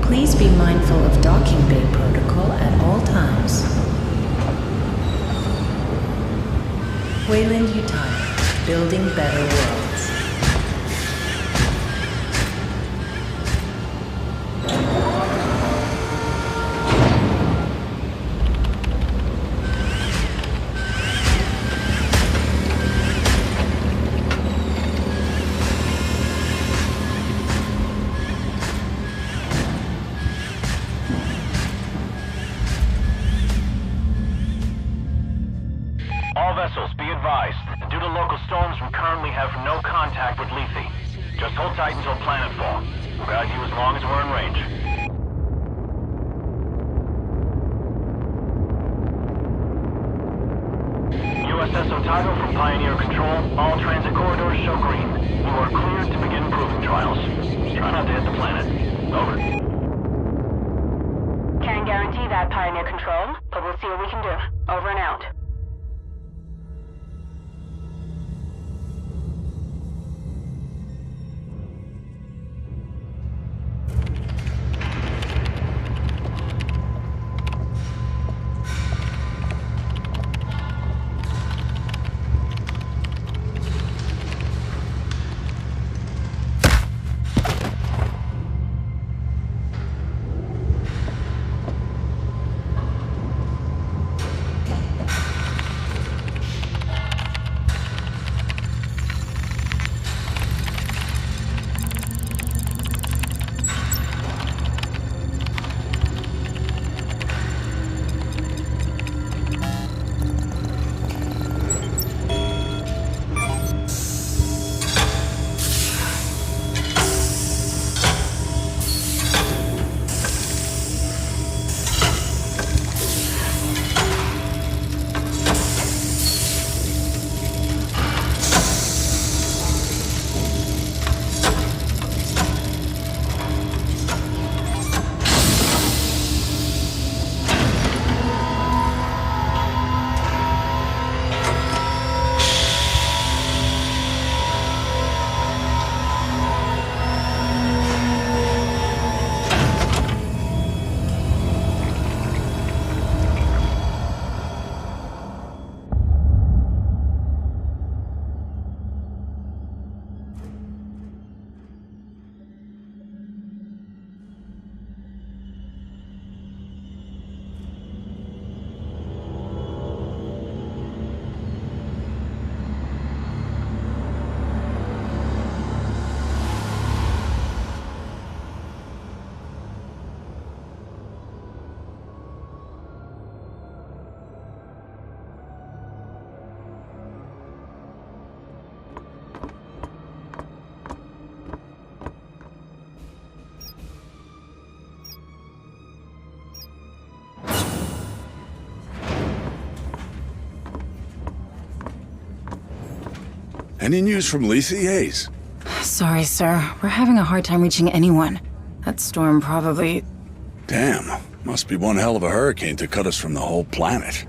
Please be mindful of docking bay protocol at all times. Weyland-Yutani, building better worlds. All vessels, be advised. Due to local storms, we currently have no contact with Lethe. Just hold tight until planetfall. We'll guide you as long as we're in range. USS Otago from Pioneer Control. All transit corridors show green. You are cleared to begin proving trials. Try not to hit the planet. Over. Can't guarantee that, Pioneer Control, but we'll see what we can do. Over and out. Any news from Lethe, Hayes? Sorry, sir. We're having a hard time reaching anyone. That storm probably... Damn. Must be one hell of a hurricane to cut us from the whole planet.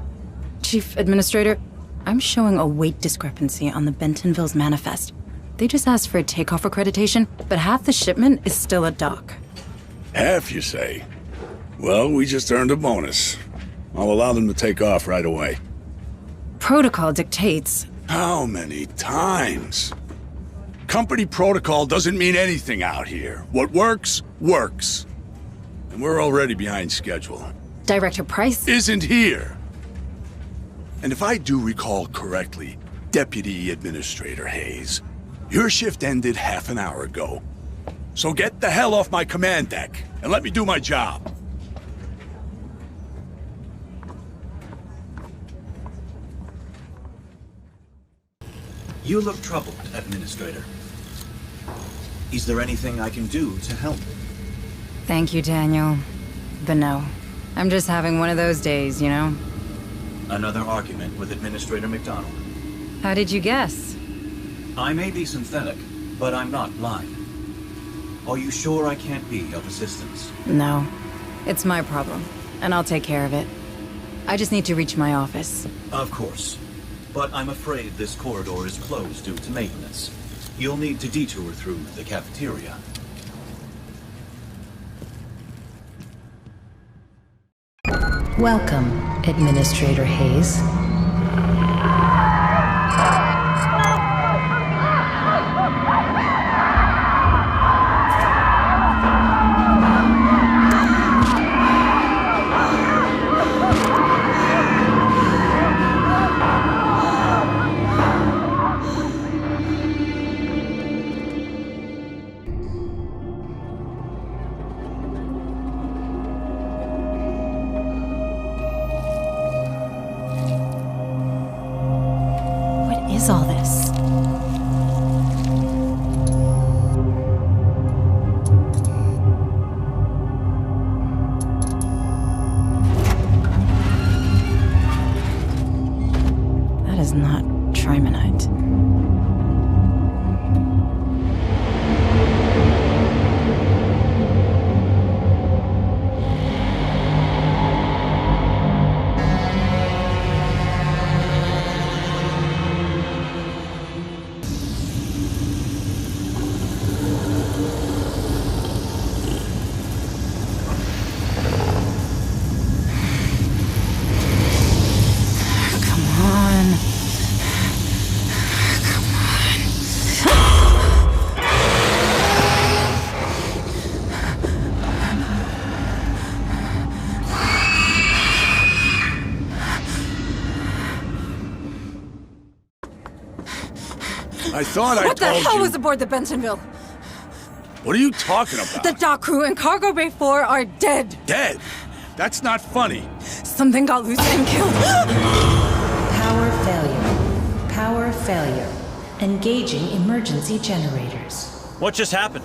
Chief Administrator, I'm showing a weight discrepancy on the Bentonville's manifest. They just asked for a takeoff accreditation, but half the shipment is still at dock. Half, you say? Well, we just earned a bonus. I'll allow them to take off right away. Protocol dictates... How many times? Company protocol doesn't mean anything out here. What works, works. And we're already behind schedule. Director Price? Isn't here. And if I do recall correctly, Deputy Administrator Hayes, your shift ended half an hour ago. So get the hell off my command deck and let me do my job. You look troubled, Administrator. Is there anything I can do to help? Thank you, Daniel. But no. I'm just having one of those days, you know? Another argument with Administrator McDonald. How did you guess? I may be synthetic, but I'm not blind. Are you sure I can't be of assistance? No. It's my problem, and I'll take care of it. I just need to reach my office. Of course. But I'm afraid this corridor is closed due to maintenance. You'll need to detour through the cafeteria. Welcome, Administrator Hayes. All this? That is not trimonite. I thought I told you. What the hell was aboard the Bentonville? What are you talking about? The dock crew and Cargo Bay 4 are dead. Dead? That's not funny. Something got loose and killed. Power failure. Power failure. Engaging emergency generators. What just happened?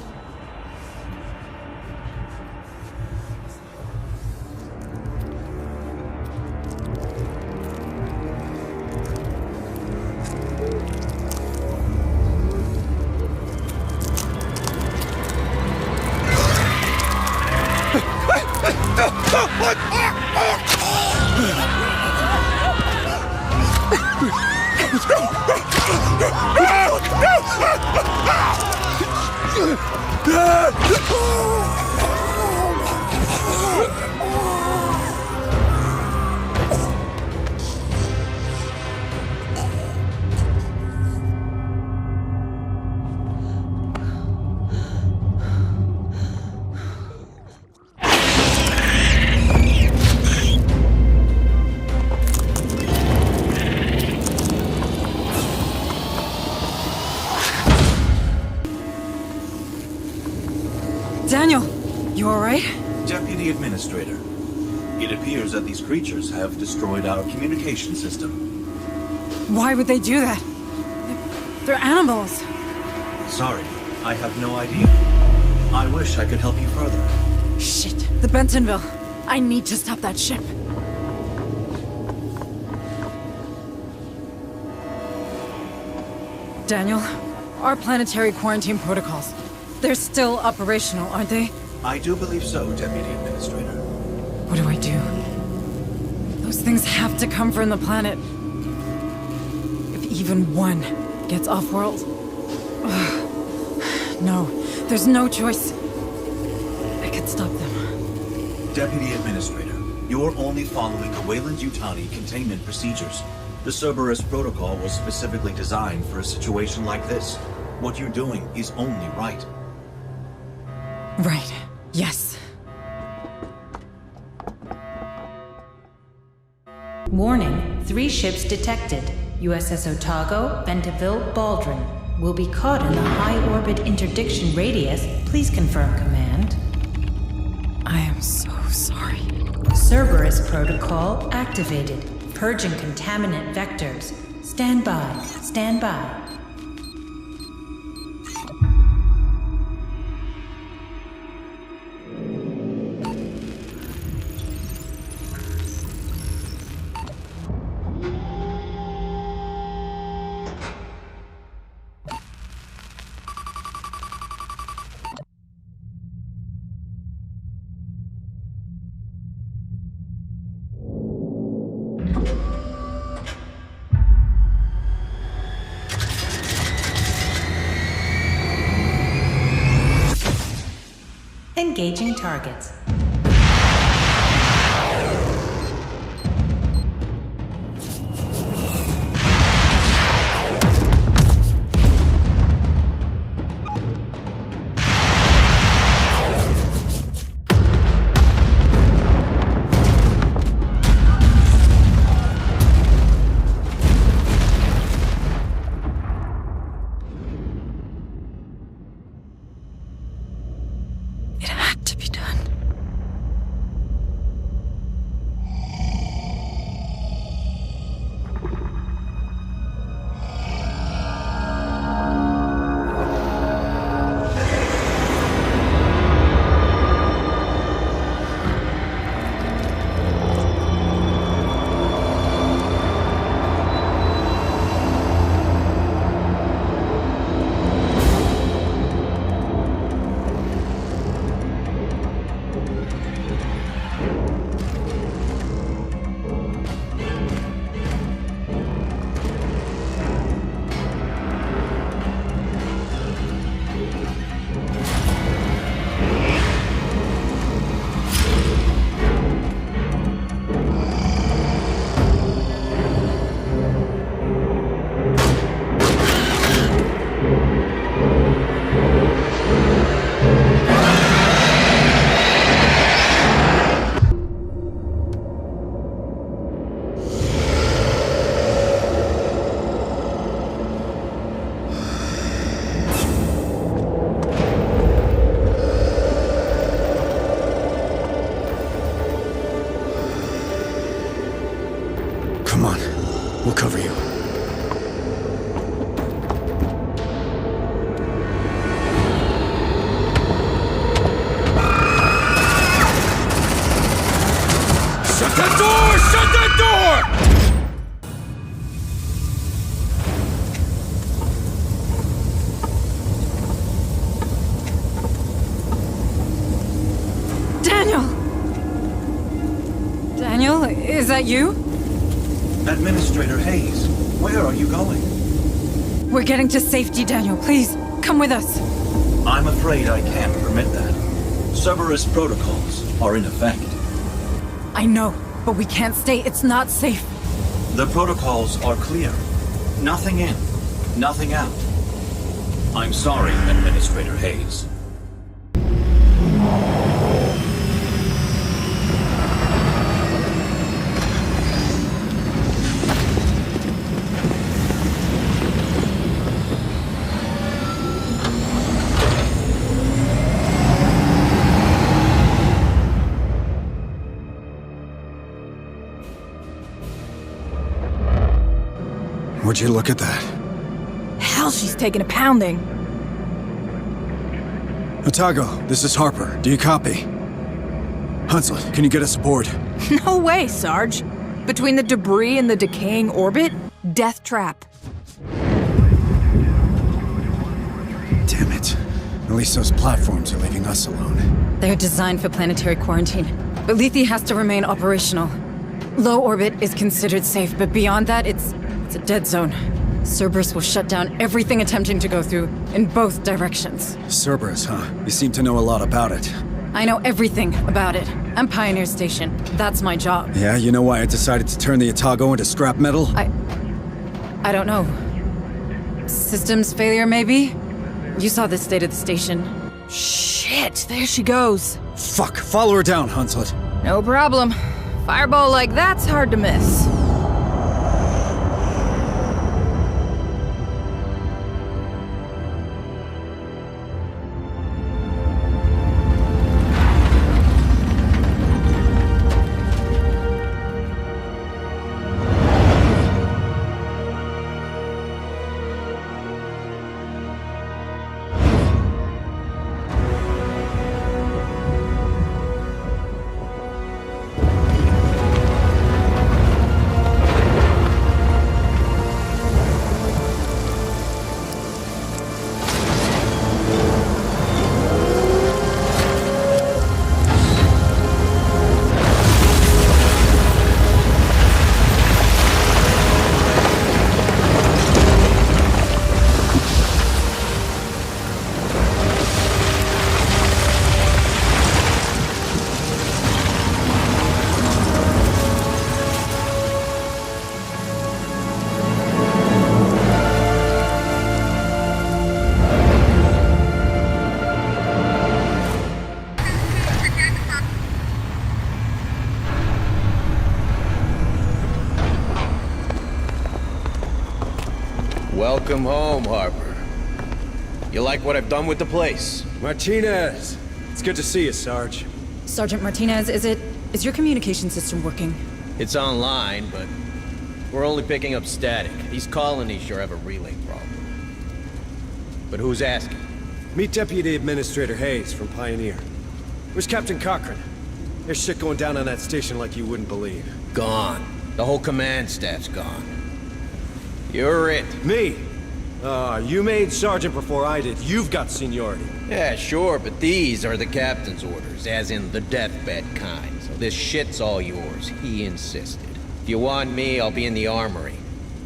Daniel, you alright? Deputy Administrator, it appears that these creatures have destroyed our communication system. Why would they do that? They're animals. Sorry, I have no idea. I wish I could help you further. Shit, the Bentonville. I need to stop that ship. Daniel, our planetary quarantine protocols. They're still operational, aren't they? I do believe so, Deputy Administrator. What do I do? Those things have to come from the planet. If even one gets off-world... No, there's no choice. I can stop them. Deputy Administrator, you're only following the Weyland-Yutani containment procedures. The Cerberus protocol was specifically designed for a situation like this. What you're doing is only right. Right. Yes. Warning, 3 ships detected. USS Otago, Bentonville, Baldwin. Will be caught in the high-orbit interdiction radius. Please confirm command. I am so sorry. Cerberus protocol activated. Purging contaminant vectors. Stand by. Stand by. Engaging targets. cover you. Shut that door! Shut that door! Daniel, is that you? Administrator Hayes, where are you going? We're getting to safety, Daniel. Please, come with us. I'm afraid I can't permit that. Cerberus protocols are in effect. I know, but we can't stay. It's not safe. The protocols are clear. Nothing in, nothing out. I'm sorry, Administrator Hayes. Would you look at that? Hell, she's taking a pounding. Otago, this is Harper. Do you copy? Hunslet, can you get us aboard? No way, Sarge. Between the debris and the decaying orbit, death trap. Damn it. At least those platforms are leaving us alone. They're designed for planetary quarantine, but Lethe has to remain operational. Low orbit is considered safe, but beyond that, it's a dead zone. Cerberus will shut down everything attempting to go through, in both directions. Cerberus, huh? You seem to know a lot about it. I know everything about it. I'm Pioneer Station. That's my job. Yeah, you know why I decided to turn the Otago into scrap metal? I don't know. Systems failure, maybe? You saw the state of the station. Shit, there she goes. Fuck, follow her down, Hunslet. No problem. Fireball like that's hard to miss. Welcome home, Harper. You like what I've done with the place? Martinez! It's good to see you, Sarge. Sergeant Martinez, is your communication system working? It's online, but we're only picking up static. These colonies sure have a relay problem. But who's asking? Meet Deputy Administrator Hayes from Pioneer. Where's Captain Cochran? There's shit going down on that station like you wouldn't believe. Gone. The whole command staff's gone. You're it. Me? You made Sergeant before I did. You've got seniority. Yeah, sure, but these are the captain's orders, as in the deathbed kind. So this shit's all yours. He insisted. If you want me, I'll be in the armory,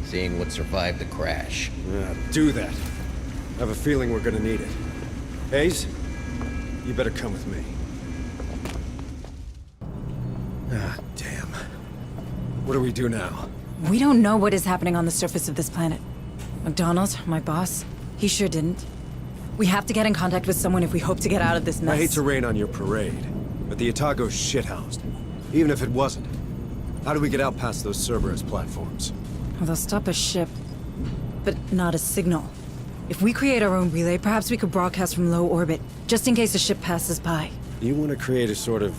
seeing what survived the crash. Do that. I have a feeling we're gonna need it. Hayes, you better come with me. Ah, damn. What do we do now? We don't know what is happening on the surface of this planet. McDonald, my boss, he sure didn't. We have to get in contact with someone if we hope to get out of this mess. I hate to rain on your parade, but the Otago's shithoused. Even if it wasn't, how do we get out past those Cerberus platforms? Well, they'll stop a ship, but not a signal. If we create our own relay, perhaps we could broadcast from low orbit, just in case a ship passes by. You want to create a sort of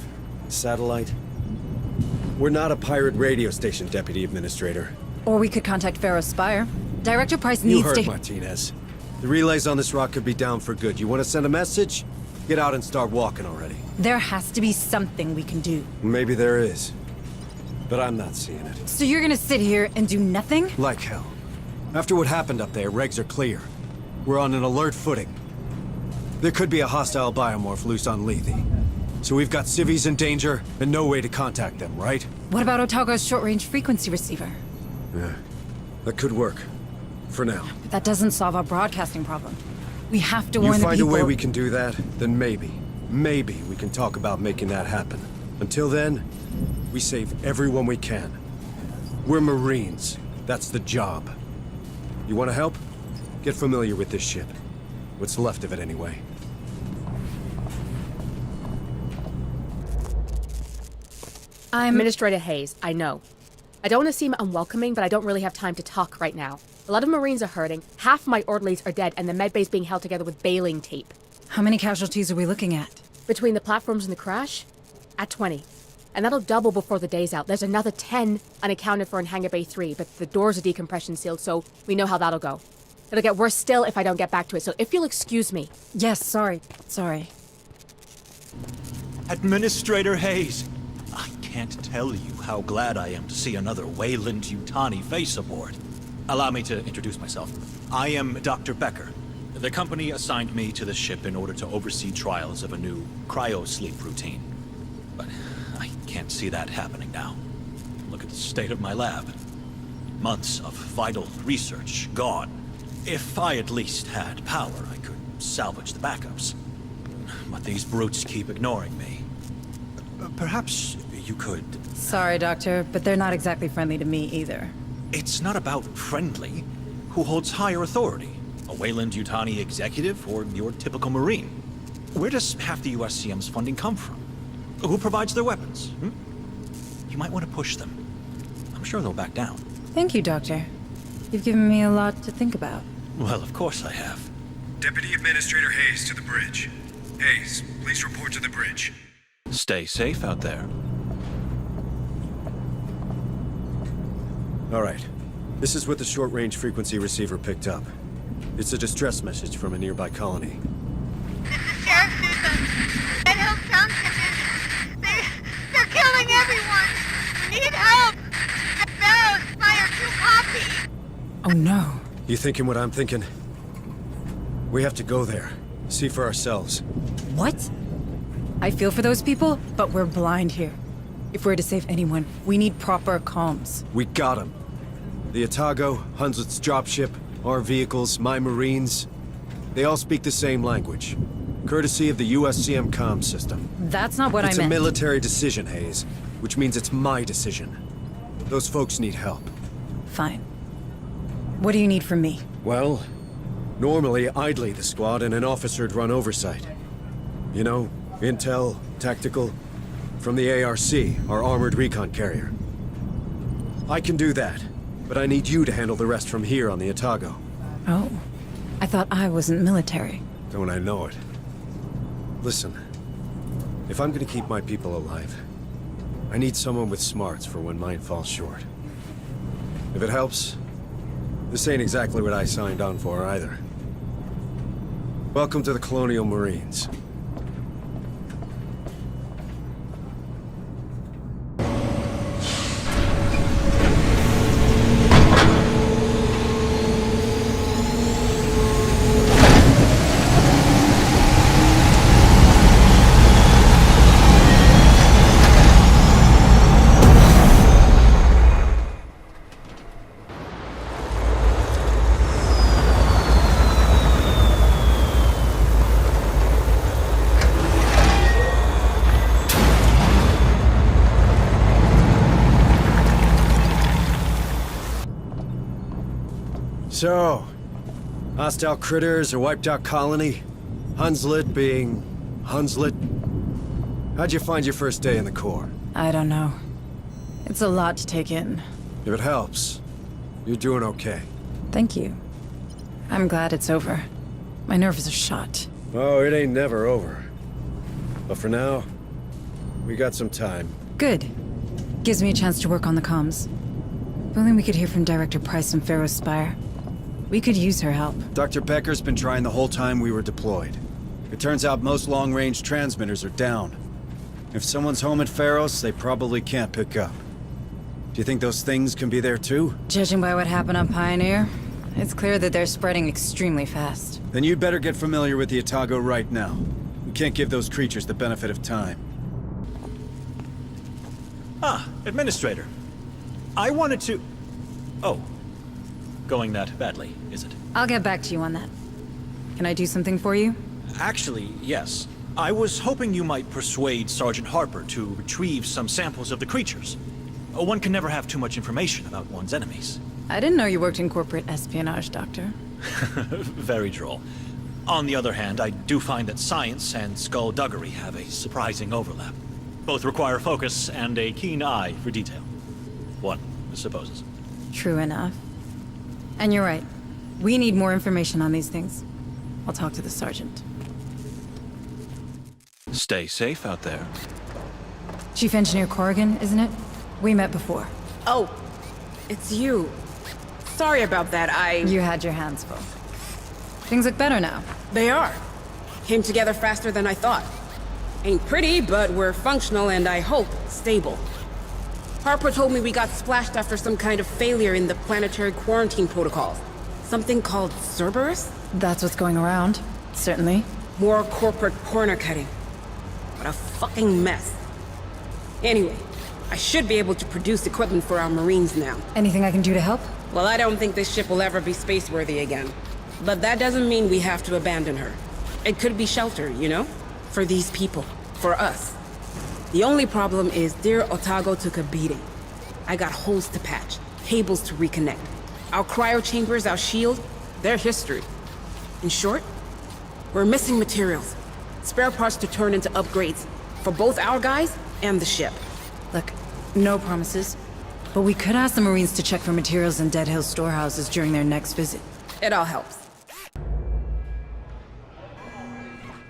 satellite? We're not a pirate radio station, Deputy Administrator. Or we could contact Pharaoh's Spire. Director Price You needs heard to... Martinez. The relays on this rock could be down for good. You want to send a message? Get out and start walking already. There has to be something we can do. Maybe there is. But I'm not seeing it. So you're gonna sit here and do nothing? Like hell. After what happened up there, regs are clear. We're on an alert footing. There could be a hostile biomorph loose on Lethe. So we've got civvies in danger and no way to contact them, right? What about Otago's short-range frequency receiver? Yeah, that could work. For now. That doesn't solve our broadcasting problem. We have to warn the You find people... a way we can do that, then maybe we can talk about making that happen. Until then, we save everyone we can. We're Marines. That's the job. You want to help? Get familiar with this ship. What's left of it, anyway. Administrator Hayes, I know. I don't want to seem unwelcoming, but I don't really have time to talk right now. A lot of Marines are hurting, half my orderlies are dead, and the medbay's being held together with baling tape. How many casualties are we looking at? Between the platforms and the crash? At 20. And that'll double before the day's out. There's another 10 unaccounted for in Hangar Bay 3, but the doors are decompression sealed, so we know how that'll go. It'll get worse still if I don't get back to it, so if you'll excuse me. Yes, sorry. Administrator Hayes, I can't tell you how glad I am to see another Weyland-Yutani face aboard. Allow me to introduce myself. I am Dr. Becker. The company assigned me to the ship in order to oversee trials of a new cryo-sleep routine. But I can't see that happening now. Look at the state of my lab. Months of vital research gone. If I at least had power, I could salvage the backups. But these brutes keep ignoring me. Perhaps you could... Sorry, Doctor, but they're not exactly friendly to me either. It's not about friendly. Who holds higher authority? A Weyland-Yutani executive or your typical Marine? Where does half the USCM's funding come from? Who provides their weapons? You might want to push them. I'm sure they'll back down. Thank you, Doctor. You've given me a lot to think about. Well, of course I have. Deputy Administrator Hayes to the bridge. Hayes, please report to the bridge. Stay safe out there. All right. This is what the short-range frequency receiver picked up. It's a distress message from a nearby colony. This is Sheriff Newsom. Red Hill Township they're killing everyone. We need help. Pharaoh's Spire 2 copy. Oh no. You thinking what I'm thinking? We have to go there. See for ourselves. What? I feel for those people, but we're blind here. If we're to save anyone, we need proper comms. We got him. The Otago, Hunslet's dropship, our vehicles, my Marines, they all speak the same language. Courtesy of the USCM comm system. That's not what I meant. It's a military decision, Hayes, which means it's my decision. Those folks need help. Fine. What do you need from me? Well, normally I'd lead the squad and an officer'd run oversight. You know, intel, tactical, from the ARC, our armored recon carrier. I can do that, but I need you to handle the rest from here on the Otago. Oh. I thought I wasn't military. Don't I know it? Listen, if I'm gonna keep my people alive, I need someone with smarts for when mine falls short. If it helps, this ain't exactly what I signed on for either. Welcome to the Colonial Marines. So, hostile critters, a wiped out colony, Hunslet being Hunslet. How'd you find your first day in the Corps? I don't know. It's a lot to take in. If it helps, you're doing okay. Thank you. I'm glad it's over. My nerves are shot. Oh, it ain't never over. But for now, we got some time. Good. Gives me a chance to work on the comms. If only we could hear from Director Price and Pharaoh's Spire. We could use her help. Dr. Becker's been trying the whole time we were deployed. It turns out most long-range transmitters are down. If someone's home at Pharaoh's, they probably can't pick up. Do you think those things can be there too? Judging by what happened on Pioneer, it's clear that they're spreading extremely fast. Then you'd better get familiar with the Otago right now. We can't give those creatures the benefit of time. Ah, Administrator. I wanted to... Oh. Going that badly, is it? I'll get back to you on that. Can I do something for you? Actually, yes. I was hoping you might persuade Sergeant Harper to retrieve some samples of the creatures. One can never have too much information about one's enemies. I didn't know you worked in corporate espionage, Doctor. Very droll. On the other hand, I do find that science and skullduggery have a surprising overlap. Both require focus and a keen eye for detail. One supposes. True enough. And you're right. We need more information on these things. I'll talk to the Sergeant. Stay safe out there. Chief Engineer Corrigan, isn't it? We met before. Oh, it's you. Sorry about that, You had your hands full. Things look better now. They are. Came together faster than I thought. Ain't pretty, but we're functional and I hope stable. Harper told me we got splashed after some kind of failure in the planetary quarantine protocols. Something called Cerberus? That's what's going around. Certainly. More corporate corner cutting. What a fucking mess. Anyway, I should be able to produce equipment for our Marines now. Anything I can do to help? Well, I don't think this ship will ever be space-worthy again. But that doesn't mean we have to abandon her. It could be shelter, you know? For these people. For us. The only problem is dear Otago took a beating. I got holes to patch, cables to reconnect. Our cryo chambers, our shield, they're history. In short, we're missing materials. Spare parts to turn into upgrades. For both our guys and the ship. Look, no promises. But we could ask the Marines to check for materials in Dead Hill storehouses during their next visit. It all helps.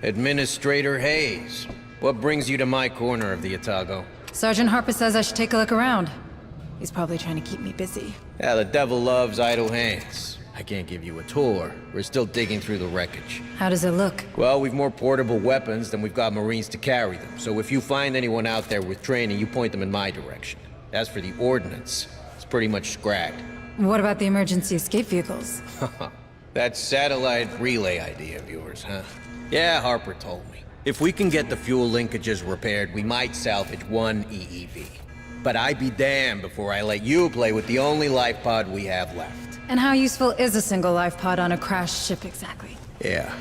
Administrator Hayes, what brings you to my corner of the Otago? Sergeant Harper says I should take a look around. He's probably trying to keep me busy. Yeah, the devil loves idle hands. I can't give you a tour. We're still digging through the wreckage. How does it look? Well, we've more portable weapons than we've got Marines to carry them. So if you find anyone out there with training, you point them in my direction. As for the ordnance, it's pretty much scragged. What about the emergency escape vehicles? That satellite relay idea of yours, huh? Yeah, Harper told me. If we can get the fuel linkages repaired, we might salvage one EEV. But I'd be damned before I let you play with the only life pod we have left. And how useful is a single life pod on a crashed ship exactly? Yeah,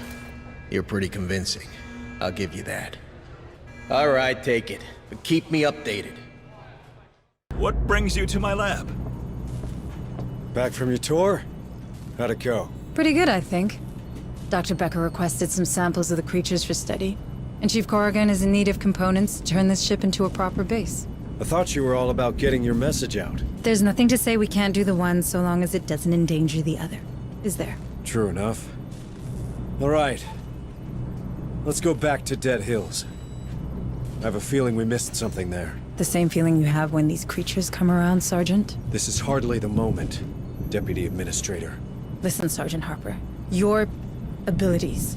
you're pretty convincing. I'll give you that. All right, take it. But keep me updated. What brings you to my lab? Back from your tour? How'd it go? Pretty good, I think. Dr. Becker requested some samples of the creatures for study, and Chief Corrigan is in need of components to turn this ship into a proper base. I thought you were all about getting your message out. There's nothing to say we can't do the one so long as it doesn't endanger the other, is there? True enough. All right. Let's go back to Dead Hills. I have a feeling we missed something there. The same feeling you have when these creatures come around, Sergeant? This is hardly the moment, Deputy Administrator. Listen, Sergeant Harper. Your abilities,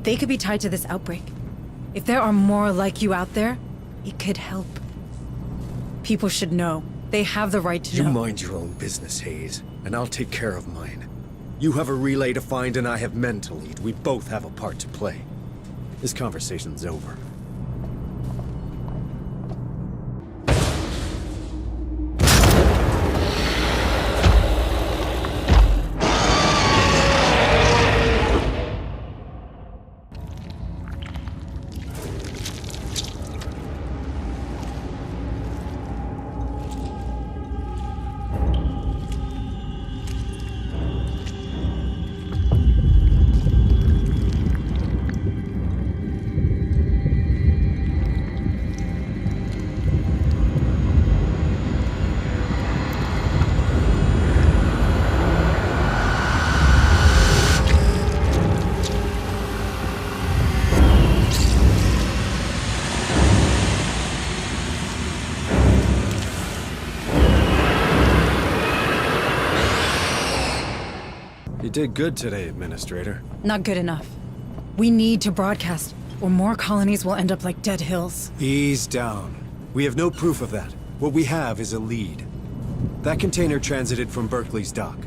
they could be tied to this outbreak. If there are more like you out there, it could help. People should know. They have the right to know. You mind your own business, Hayes, and I'll take care of mine. You have a relay to find and I have men to lead. We both have a part to play. This conversation's over. did good today, Administrator. Not good enough. We need to broadcast, or more colonies will end up like dead hills. Ease down. We have no proof of that. What we have is a lead. That container transited from Berkeley's dock.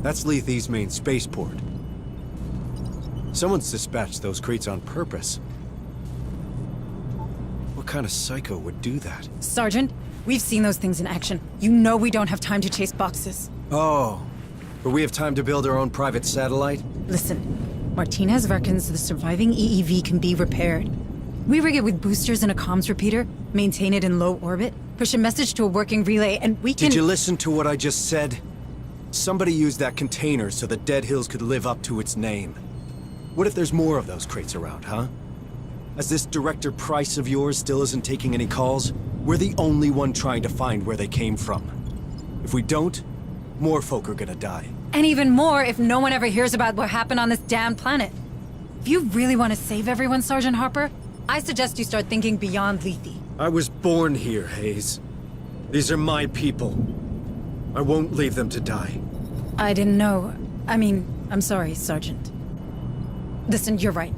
That's Lethe's main spaceport. Someone's dispatched those crates on purpose. What kind of psycho would do that? Sergeant, we've seen those things in action. You know we don't have time to chase boxes. Oh, but we have time to build our own private satellite? Listen, Martinez reckons the surviving EEV can be repaired. We rig it with boosters and a comms repeater, maintain it in low orbit, push a message to a working relay, and we can— Did you listen to what I just said? Somebody used that container so the Dead Hills could live up to its name. What if there's more of those crates around, huh? As this Director Price of yours still isn't taking any calls, we're the only one trying to find where they came from. If we don't, more folk are gonna die. And even more if no one ever hears about what happened on this damn planet. If you really want to save everyone, Sergeant Harper, I suggest you start thinking beyond Lethe. I was born here, Hayes. These are my people. I won't leave them to die. I didn't know. I mean, I'm sorry, Sergeant. Listen, you're right.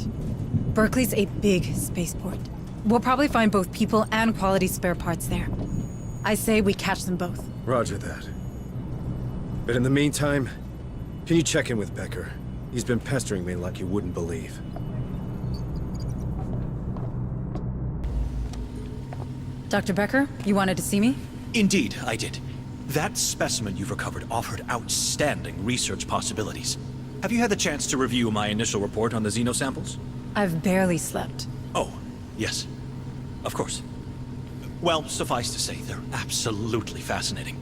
Berkeley's a big spaceport. We'll probably find both people and quality spare parts there. I say we catch them both. Roger that. But in the meantime, can you check in with Becker? He's been pestering me like you wouldn't believe. Dr. Becker, you wanted to see me? Indeed, I did. That specimen you've recovered offered outstanding research possibilities. Have you had the chance to review my initial report on the xenosamples? I've barely slept. Oh, yes. Of course. Well, suffice to say, they're absolutely fascinating.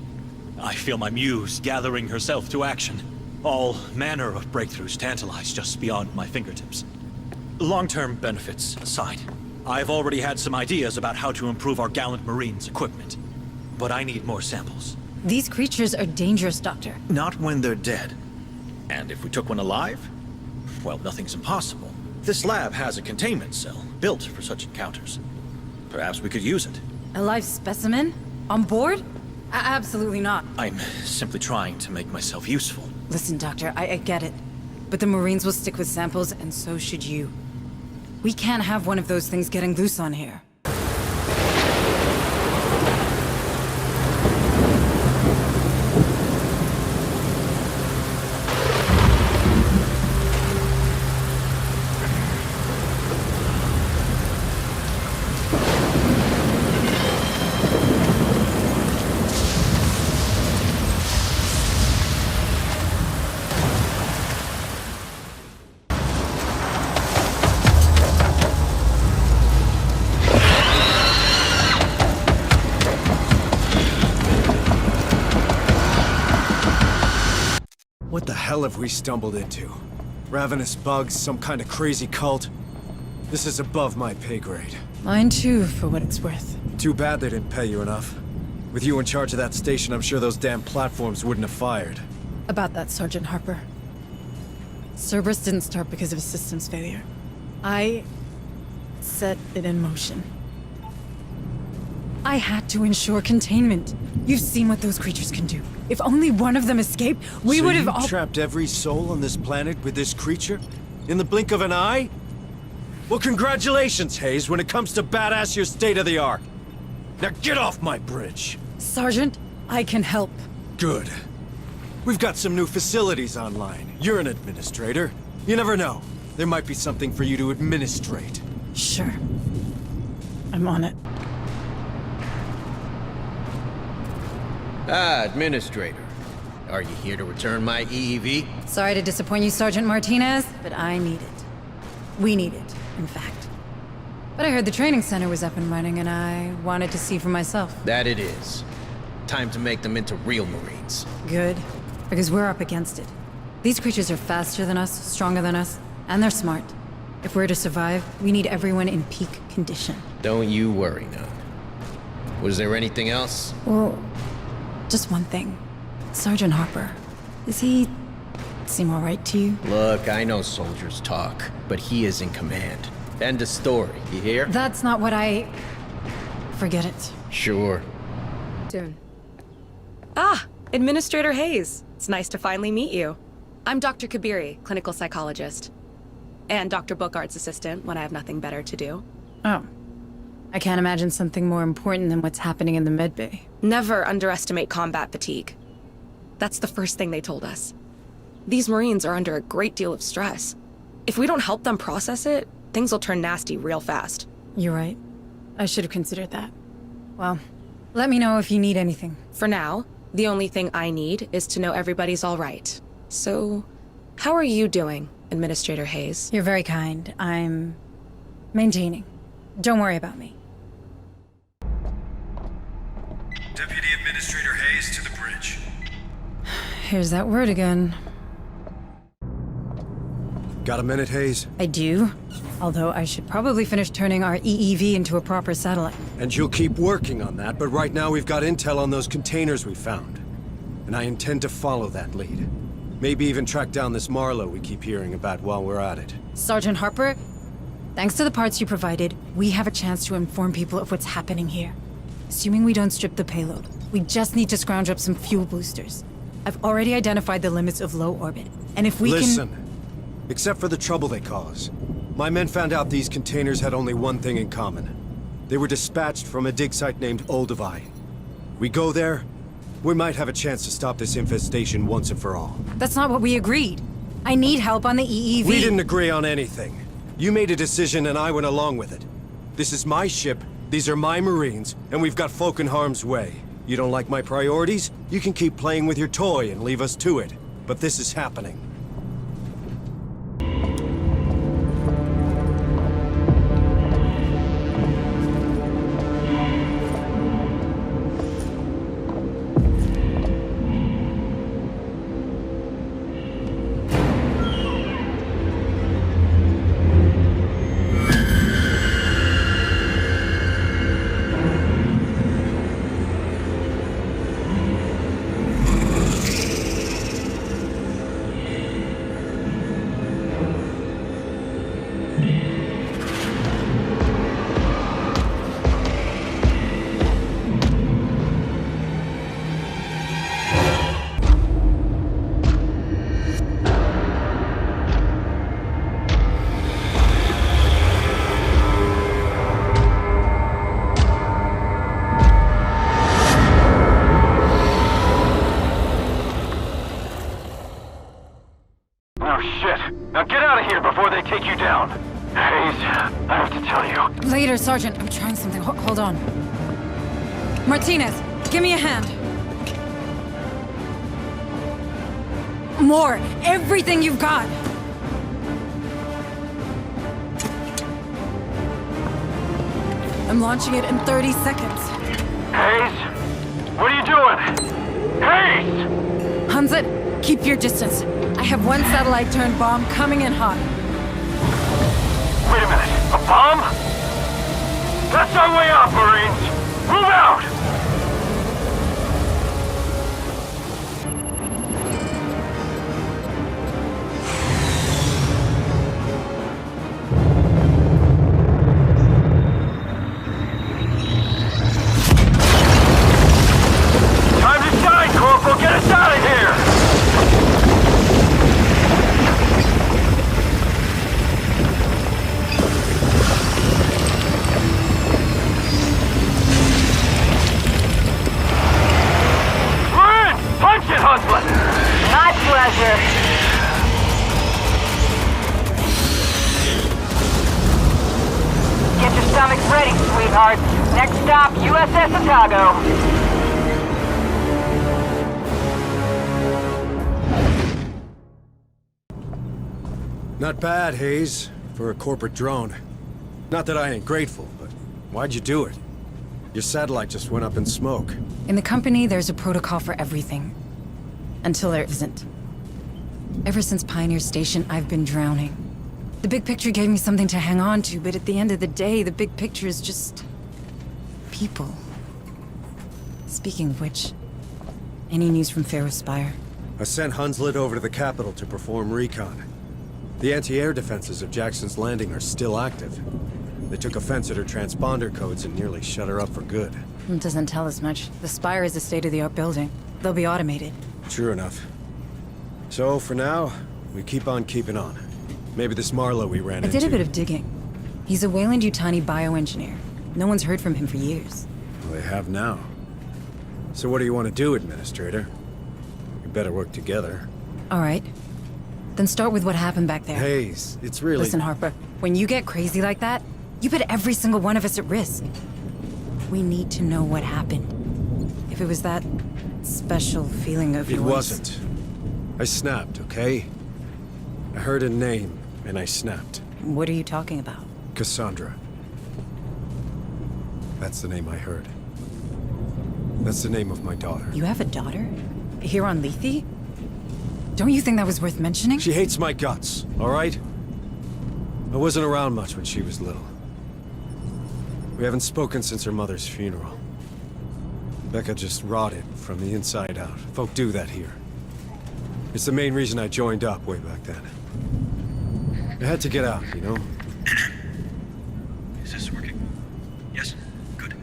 I feel my muse gathering herself to action. All manner of breakthroughs tantalize just beyond my fingertips. Long-term benefits aside, I've already had some ideas about how to improve our gallant Marines' equipment. But I need more samples. These creatures are dangerous, Doctor. Not when they're dead. And if we took one alive? Well, nothing's impossible. This lab has a containment cell built for such encounters. Perhaps we could use it. A live specimen? On board? Absolutely not. I'm simply trying to make myself useful. Listen, Doctor, I get it. But the Marines will stick with samples, and so should you. We can't have one of those things getting loose on here. What the hell have we stumbled into? Ravenous bugs, some kind of crazy cult? This is above my pay grade. Mine too, for what it's worth. Too bad they didn't pay you enough. With you in charge of that station, I'm sure those damn platforms wouldn't have fired. About that, Sergeant Harper. Cerberus didn't start because of a systems failure. I set it in motion. I had to ensure containment. You've seen what those creatures can do. If only one of them escaped, we would have all— So you trapped every soul on this planet with this creature? In the blink of an eye? Well, congratulations, Hayes. When it comes to badass, you're state-of-the-art. Now get off my bridge. Sergeant, I can help. Good. We've got some new facilities online. You're an administrator. You never know. There might be something for you to administrate. Sure. I'm on it. Ah, Administrator. Are you here to return my EEV? Sorry to disappoint you, Sergeant Martinez, but I need it. We need it, in fact. But I heard the training center was up and running, and I wanted to see for myself. That it is. Time to make them into real Marines. Good, because we're up against it. These creatures are faster than us, stronger than us, and they're smart. If we're to survive, we need everyone in peak condition. Don't you worry, now. Was there anything else? Well, just one thing. Sergeant Harper, does he seem all right to you? Look, I know soldiers talk, but he is in command. End of story, you hear? That's not what I... Forget it. Sure. Soon. Ah, Administrator Hayes. It's nice to finally meet you. I'm Dr. Kabiri, clinical psychologist. And Dr. Bookard's assistant when I have nothing better to do. Oh. I can't imagine something more important than what's happening in the medbay. Never underestimate combat fatigue. That's the first thing they told us. These Marines are under a great deal of stress. If we don't help them process it, things will turn nasty real fast. You're right. I should have considered that. Well, let me know if you need anything. For now, the only thing I need is to know everybody's all right. So, how are you doing, Administrator Hayes? You're very kind. I'm maintaining. Don't worry about me. Deputy Administrator Hayes to the bridge. Here's that word again. Got a minute, Hayes? I do. Although I should probably finish turning our EEV into a proper satellite. And you'll keep working on that, but right now we've got intel on those containers we found. And I intend to follow that lead. Maybe even track down this Marlowe we keep hearing about while we're at it. Sergeant Harper, thanks to the parts you provided, we have a chance to inform people of what's happening here. Assuming we don't strip the payload, we just need to scrounge up some fuel boosters. I've already identified the limits of low orbit, and if we Listen, except for the trouble they cause, my men found out these containers had only one thing in common. They were dispatched from a dig site named Olduvai. We go there, we might have a chance to stop this infestation once and for all. That's not what we agreed. I need help on the EEV. We didn't agree on anything. You made a decision and I went along with it. This is my ship, these are my Marines, and we've got folk in harm's way. You don't like my priorities? You can keep playing with your toy and leave us to it. But this is happening. Take you down. Hayes, I have to tell you. Later, Sergeant. I'm trying something. Hold on. Martinez, give me a hand. More. Everything you've got. I'm launching it in 30 seconds. Hayes? What are you doing? Hayes! Hunslet, keep your distance. I have one satellite-turned bomb coming in hot. Wait a minute, a bomb? That's our way out, Marines! Move out! Time to shine, Corporal! Get us out of here! My pleasure. Get your stomachs ready, sweetheart. Next stop, USS Otago. Not bad, Hayes, for a corporate drone. Not that I ain't grateful, but why'd you do it? Your satellite just went up in smoke. In the company, there's a protocol for everything. Until there isn't. Ever since Pioneer Station, I've been drowning. The big picture gave me something to hang on to, but at the end of the day, the big picture is just... people. Speaking of which, any news from Pharaoh Spire? I sent Hunslet over to the capital to perform recon. The anti-air defenses of Jackson's Landing are still active. They took offense at her transponder codes and nearly shut her up for good. It doesn't tell us much. The Spire is a state-of-the-art building. They'll be automated. Sure enough. So, for now, we keep on keeping on. Maybe this Marlowe we ran I into... did a bit of digging. He's a Weyland-Yutani bioengineer. No one's heard from him for years. Well, they have now. So what do you want to do, Administrator? We better work together. All right. Then start with what happened back there. Hayes, it's really... Listen, Harper, when you get crazy like that, you put every single one of us at risk. We need to know what happened. If it was that special feeling of yours... It wasn't. I snapped, okay? I heard a name, and I snapped. What are you talking about? Cassandra. That's the name I heard. That's the name of my daughter. You have a daughter? Here on Lethe? Don't you think that was worth mentioning? She hates my guts, all right? I wasn't around much when she was little. We haven't spoken since her mother's funeral. Becca just rotted from the inside out. Folk do that here. It's the main reason I joined up way back then. I had to get out, you know? Is this working? Yes? Good.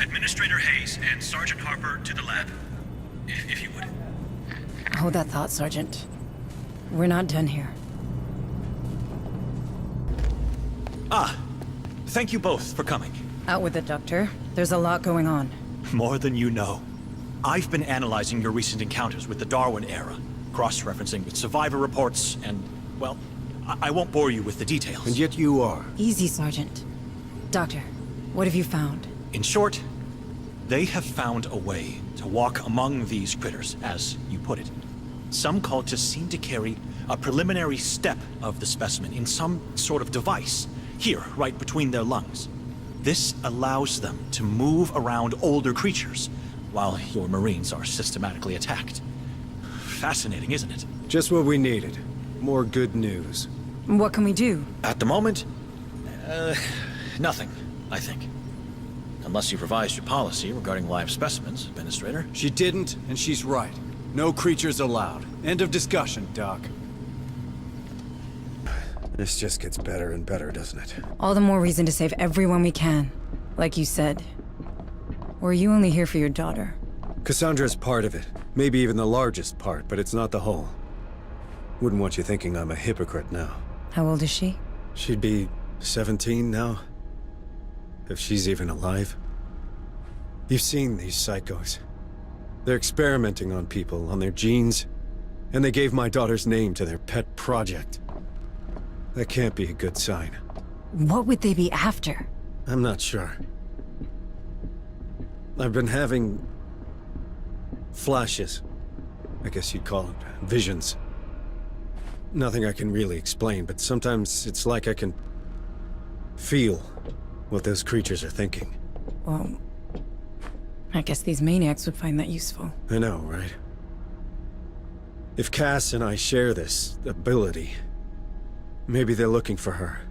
Administrator Hayes and Sergeant Harper to the lab. If you would. Hold that thought, Sergeant. We're not done here. Thank you both for coming. Out with it, Doctor. There's a lot going on. More than you know. I've been analyzing your recent encounters with the Darwin era, cross-referencing with survivor reports, and, well, I won't bore you with the details. And yet you are. Easy, Sergeant. Doctor, what have you found? In short, they have found a way to walk among these critters, as you put it. Some cultists seem to carry a preliminary step of the specimen in some sort of device, here, right between their lungs. This allows them to move around older creatures, while your Marines are systematically attacked. Fascinating, isn't it? Just what we needed. More good news. What can we do? At the moment, nothing, I think. Unless you've revised your policy regarding live specimens, Administrator. She didn't, and she's right. No creatures allowed. End of discussion, Doc. This just gets better and better, doesn't it? All the more reason to save everyone we can. Like you said. Or are you only here for your daughter? Cassandra's part of it. Maybe even the largest part, but it's not the whole. Wouldn't want you thinking I'm a hypocrite now. How old is she? She'd be 17 now. If she's even alive. You've seen these psychos. They're experimenting on people, on their genes. And they gave my daughter's name to their pet project. That can't be a good sign. What would they be after? I'm not sure. I've been having... flashes. I guess you'd call it visions. Nothing I can really explain, but sometimes it's like I can... feel what those creatures are thinking. Well, I guess these maniacs would find that useful. I know, right? If Cass and I share this ability, maybe they're looking for her.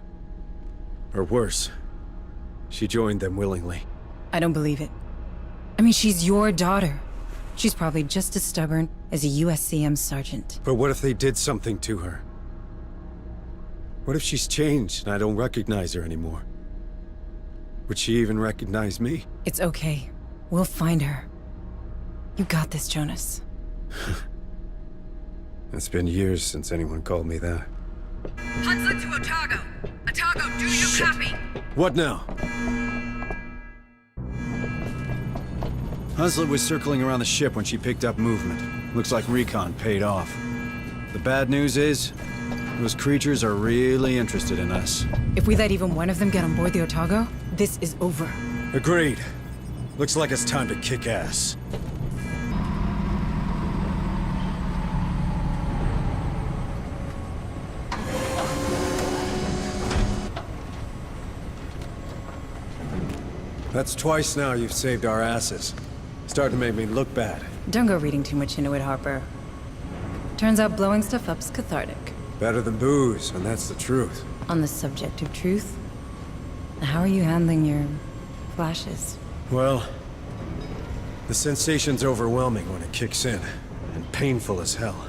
Or worse, she joined them willingly. I don't believe it. I mean, she's your daughter. She's probably just as stubborn as a USCM sergeant. But what if they did something to her? What if she's changed and I don't recognize her anymore? Would she even recognize me? It's okay. We'll find her. You got this, Jonas. It's been years since anyone called me that. Hunslet to Otago. Otago, do you copy? What now? Hunslet was circling around the ship when she picked up movement. Looks like recon paid off. The bad news is, those creatures are really interested in us. If we let even one of them get on board the Otago, this is over. Agreed. Looks like it's time to kick ass. That's twice now you've saved our asses. Starting to make me look bad. Don't go reading too much into it, Harper. Turns out blowing stuff up's cathartic. Better than booze, and that's the truth. On the subject of truth, how are you handling your flashes? Well, the sensation's overwhelming when it kicks in, and painful as hell.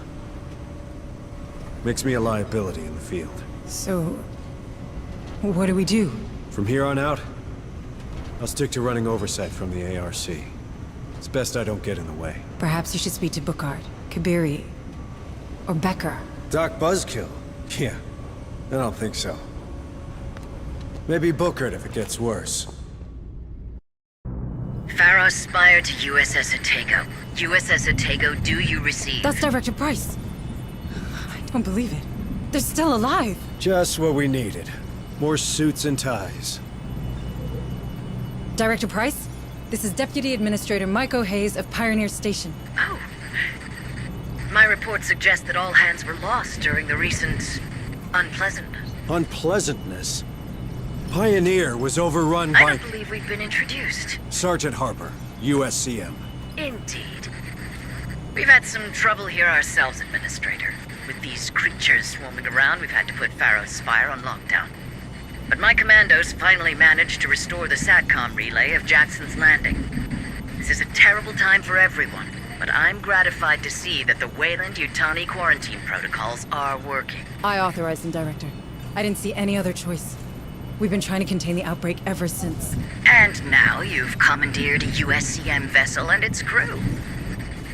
Makes me a liability in the field. So, what do we do? From here on out, I'll stick to running oversight from the ARC. It's best I don't get in the way. Perhaps you should speak to Bookhart, Kabiri. Or Becker? Doc Buzzkill? Yeah, I don't think so. Maybe Bookert if it gets worse. Pharaoh Spire to USS Otago. USS Otago, do you receive? That's Director Price. I don't believe it. They're still alive. Just what we needed. More suits and ties. Director Price, this is Deputy Administrator Myko Hayes of Pioneer Station. Oh. My report suggests that all hands were lost during the recent unpleasantness. Unpleasantness? Pioneer was overrun by... I don't believe we've been introduced. Sergeant Harper, USCM. Indeed. We've had some trouble here ourselves, Administrator. With these creatures swarming around, we've had to put Pharaoh's Spire on lockdown. But my commandos finally managed to restore the SATCOM relay of Jackson's Landing. This is a terrible time for everyone, but I'm gratified to see that the Weyland-Yutani quarantine protocols are working. I authorized them, Director. I didn't see any other choice. We've been trying to contain the outbreak ever since. And now you've commandeered a USCM vessel and its crew.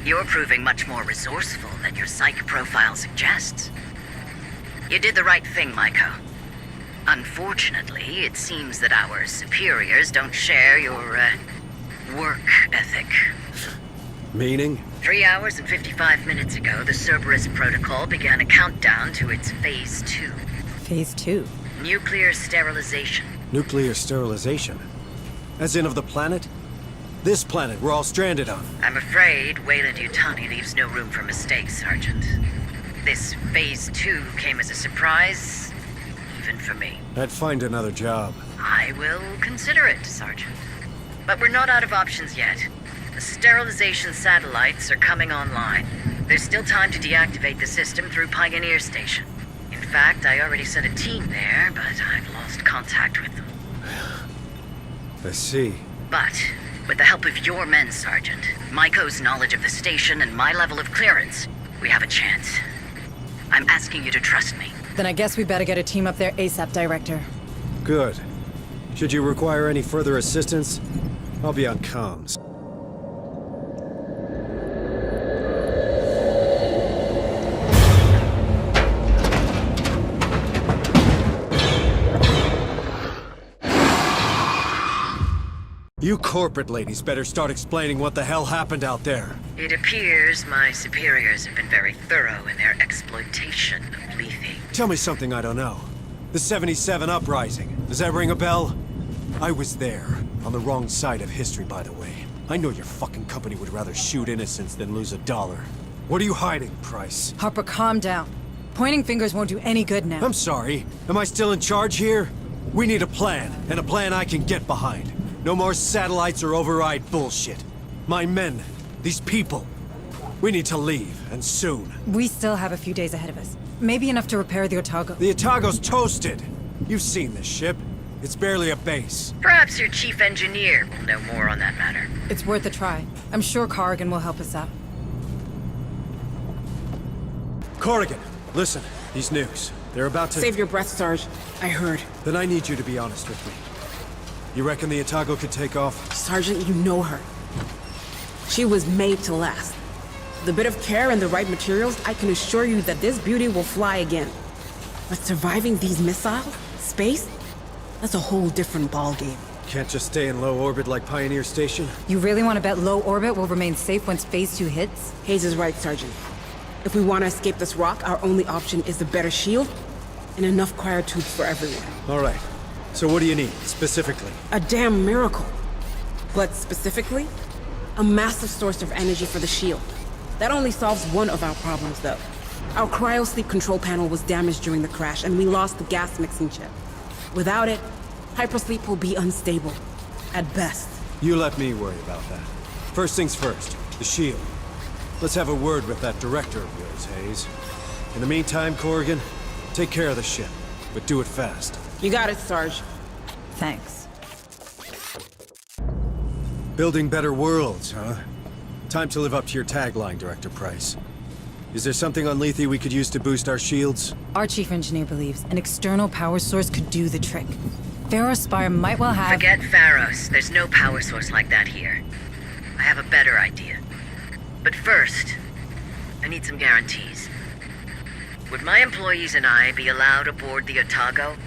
You're proving much more resourceful than your psych profile suggests. You did the right thing, Myko. Unfortunately, it seems that our superiors don't share your, work ethic. Meaning? 3 hours and 55 minutes ago, the Cerberus Protocol began a countdown to its Phase 2. Phase 2? Nuclear sterilization. Nuclear sterilization? As in of the planet? This planet we're all stranded on. I'm afraid Weyland-Yutani leaves no room for mistakes, Sergeant. This Phase 2 came as a surprise, even for me. I'd find another job. I will consider it, Sergeant. But we're not out of options yet. The sterilization satellites are coming online. There's still time to deactivate the system through Pioneer Station. In fact, I already sent a team there, but I've lost contact with them. I see. But, with the help of your men, Sergeant, Myko's knowledge of the station and my level of clearance, we have a chance. I'm asking you to trust me. Then I guess we better get a team up there ASAP, Director. Good. Should you require any further assistance, I'll be on comms. You corporate ladies better start explaining what the hell happened out there. It appears my superiors have been very thorough in their exploitation of Lethe. Tell me something I don't know. The 77 Uprising. Does that ring a bell? I was there. On the wrong side of history, by the way. I know your fucking company would rather shoot innocents than lose $1. What are you hiding, Price? Harper, calm down. Pointing fingers won't do any good now. I'm sorry. Am I still in charge here? We need a plan, and a plan I can get behind. No more satellites or override bullshit. My men, these people, we need to leave, and soon. We still have a few days ahead of us. Maybe enough to repair the Otago. The Otago's toasted. You've seen this ship. It's barely a base. Perhaps your chief engineer will know more on that matter. It's worth a try. I'm sure Corrigan will help us out. Corrigan, listen. These news. They're about to... Save your breath, Sarge. I heard. Then I need you to be honest with me. You reckon the Otago could take off? Sergeant, you know her. She was made to last. With a bit of care and the right materials, I can assure you that this beauty will fly again. But surviving these missiles? Space? That's a whole different ballgame. Can't just stay in low orbit like Pioneer Station? You really want to bet low orbit will remain safe once Phase 2 hits? Hayes is right, Sergeant. If we want to escape this rock, our only option is a better shield and enough cryotubes for everyone. All right. So what do you need, specifically? A damn miracle. But specifically, a massive source of energy for the shield. That only solves one of our problems, though. Our cryosleep control panel was damaged during the crash, and we lost the gas mixing chip. Without it, hypersleep will be unstable. At best. You let me worry about that. First things first, the shield. Let's have a word with that director of yours, Hayes. In the meantime, Corrigan, take care of the ship, but do it fast. You got it, Sarge. Thanks. Building better worlds, huh? Time to live up to your tagline, Director Price. Is there something on Lethe we could use to boost our shields? Our chief engineer believes an external power source could do the trick. Pharaoh Spire might well have... Forget Pharaohs. There's no power source like that here. I have a better idea. But first, I need some guarantees. Would my employees and I be allowed aboard the Otago?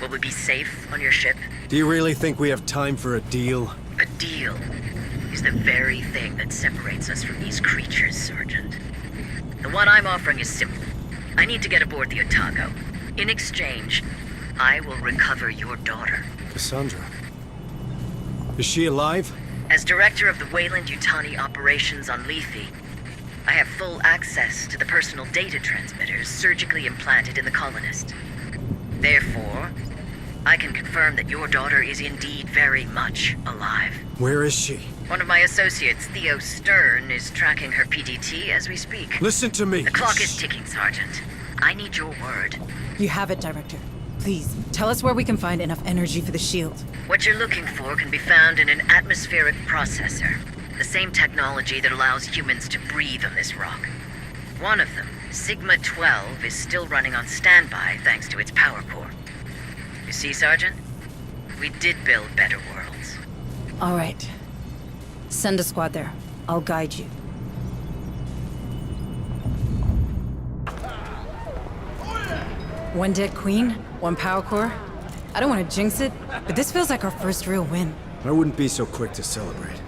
Will we be safe on your ship? Do you really think we have time for a deal? A deal is the very thing that separates us from these creatures, Sergeant. The one I'm offering is simple. I need to get aboard the Otago. In exchange, I will recover your daughter. Cassandra? Is she alive? As director of the Weyland-Yutani operations on Lethe, I have full access to the personal data transmitters surgically implanted in the colonist. Therefore, I can confirm that your daughter is indeed very much alive. Where is she? One of my associates, Theo Stern, is tracking her PDT as we speak. Listen to me. The clock is ticking, Sergeant. I need your word. You have it, Director. Please, tell us where we can find enough energy for the shield. What you're looking for can be found in an atmospheric processor. The same technology that allows humans to breathe on this rock. One of them, Sigma-12, is still running on standby thanks to its power core. You see, Sergeant? We did build better worlds. All right. Send a squad there. I'll guide you. One dead queen, one power core. I don't want to jinx it, but this feels like our first real win. I wouldn't be so quick to celebrate.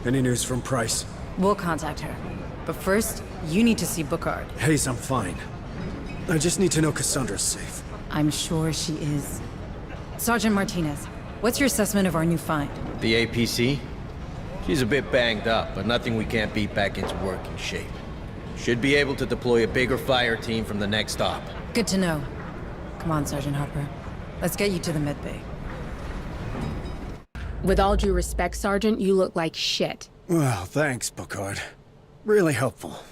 Any news from Price? We'll contact her. But first, you need to see Bookard. Hayes, I'm fine. I just need to know Cassandra's safe. I'm sure she is. Sergeant Martinez, what's your assessment of our new find? The APC? She's a bit banged up, but nothing we can't beat back into working shape. Should be able to deploy a bigger fire team from the next stop. Good to know. Come on, Sergeant Harper. Let's get you to the medbay. With all due respect, Sergeant, you look like shit. Well, thanks, Bookard. Really helpful.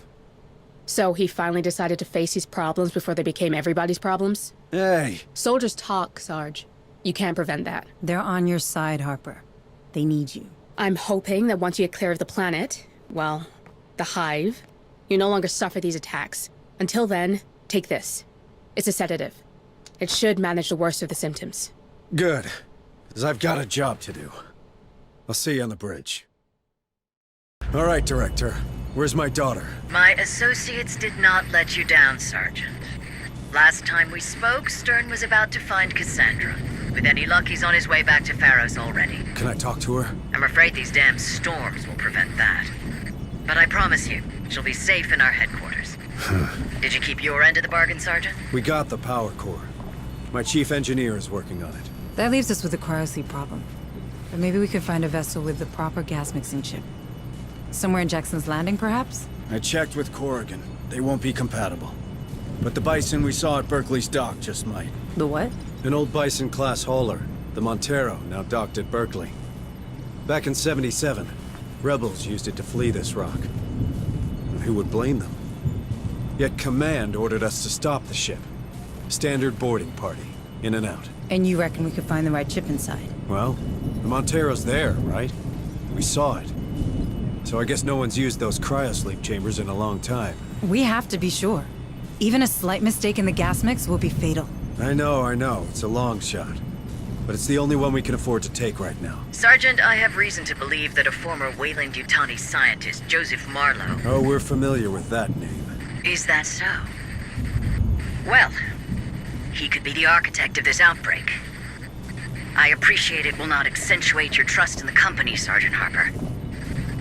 So he finally decided to face his problems before they became everybody's problems? Hey! Soldiers talk, Sarge. You can't prevent that. They're on your side, Harper. They need you. I'm hoping that once you get clear of the planet, well, the Hive, you no longer suffer these attacks. Until then, take this. It's a sedative. It should manage the worst of the symptoms. Good. Because I've got a job to do. I'll see you on the bridge. All right, Director. Where's my daughter? My associates did not let you down, Sergeant. Last time we spoke, Stern was about to find Cassandra. With any luck, he's on his way back to Pharos already. Can I talk to her? I'm afraid these damn storms will prevent that. But I promise you, she'll be safe in our headquarters. Did you keep your end of the bargain, Sergeant? We got the power core. My chief engineer is working on it. That leaves us with the cryosleep problem. But maybe we could find a vessel with the proper gas mixing chip. Somewhere in Jackson's Landing, perhaps? I checked with Corrigan. They won't be compatible. But the Bison we saw at Berkeley's dock just might. The what? An old Bison-class hauler, the Montero, now docked at Berkeley. Back in '77, rebels used it to flee this rock. And who would blame them? Yet Command ordered us to stop the ship. Standard boarding party, in and out. And you reckon we could find the right chip inside? Well, the Montero's there, right? We saw it. So I guess no one's used those cryosleep chambers in a long time. We have to be sure. Even a slight mistake in the gas mix will be fatal. I know. It's a long shot. But it's the only one we can afford to take right now. Sergeant, I have reason to believe that a former Weyland-Yutani scientist, Joseph Marlowe... Oh, we're familiar with that name. Is that so? Well, he could be the architect of this outbreak. I appreciate it will not accentuate your trust in the company, Sergeant Harper.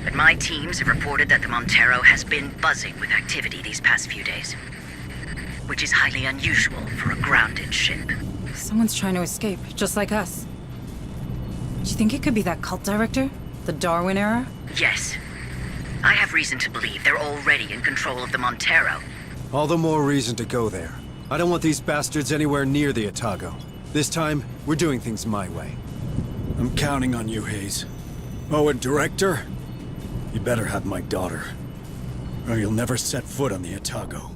But my teams have reported that the Montero has been buzzing with activity these past few days. Which is highly unusual for a grounded ship. Someone's trying to escape, just like us. Do you think it could be that cult director? The Darwin era? Yes. I have reason to believe they're already in control of the Montero. All the more reason to go there. I don't want these bastards anywhere near the Otago. This time, we're doing things my way. I'm counting on you, Hayes. Oh, and Director? You better have my daughter. Or you'll never set foot on the Otago.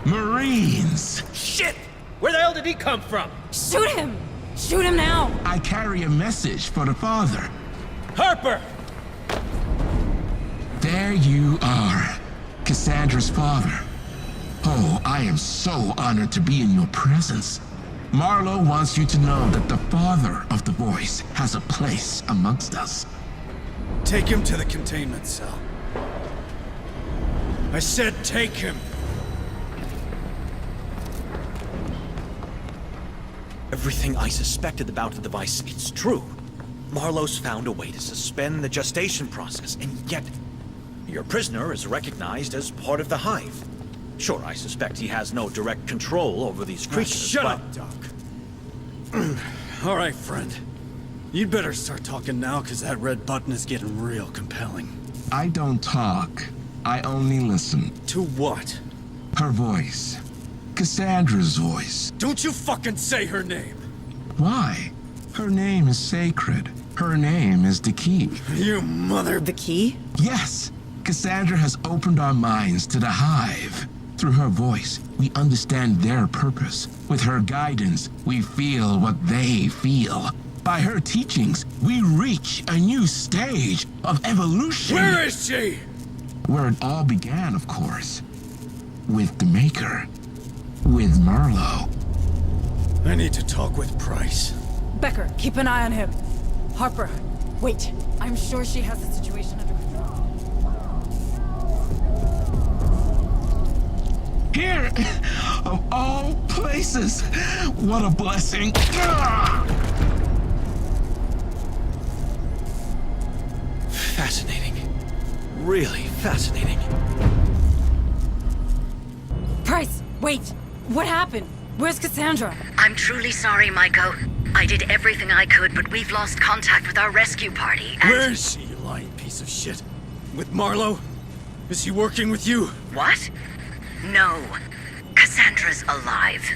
Marines! Shit! Where the hell did he come from? Shoot him! Shoot him now! I carry a message for the father. Harper! There you are, Cassandra's father. Oh, I am so honored to be in your presence. Marlowe wants you to know that the father of the voice has a place amongst us. Take him to the containment cell. I said take him! Everything I suspected about the device, it's true. Marlowe's found a way to suspend the gestation process, and yet your prisoner is recognized as part of the hive. Sure, I suspect he has no direct control over these creatures, Shut but... up, Doc. All right, friend. You'd better start talking now, because that red button is getting real compelling. I don't talk. I only listen. To what? Her voice. Cassandra's voice. Don't you fucking say her name! Why? Her name is sacred. Her name is the key. You mother... The key? Yes. Cassandra has opened our minds to the hive. Through her voice, we understand their purpose. With her guidance, we feel what they feel. By her teachings, we reach a new stage of evolution. Where is she? Where it all began, of course. With the Maker. With Marlowe. I need to talk with Price. Becker, keep an eye on him. Harper, wait. I'm sure she has the situation under control. Here, of all places, what a blessing. Fascinating. Really fascinating. Price, wait! What happened? Where's Cassandra? I'm truly sorry, Maiko. I did everything I could, but we've lost contact with our rescue party, and... Where is she, you lying piece of shit? With Marlowe? Is he working with you? What? No. Cassandra's alive.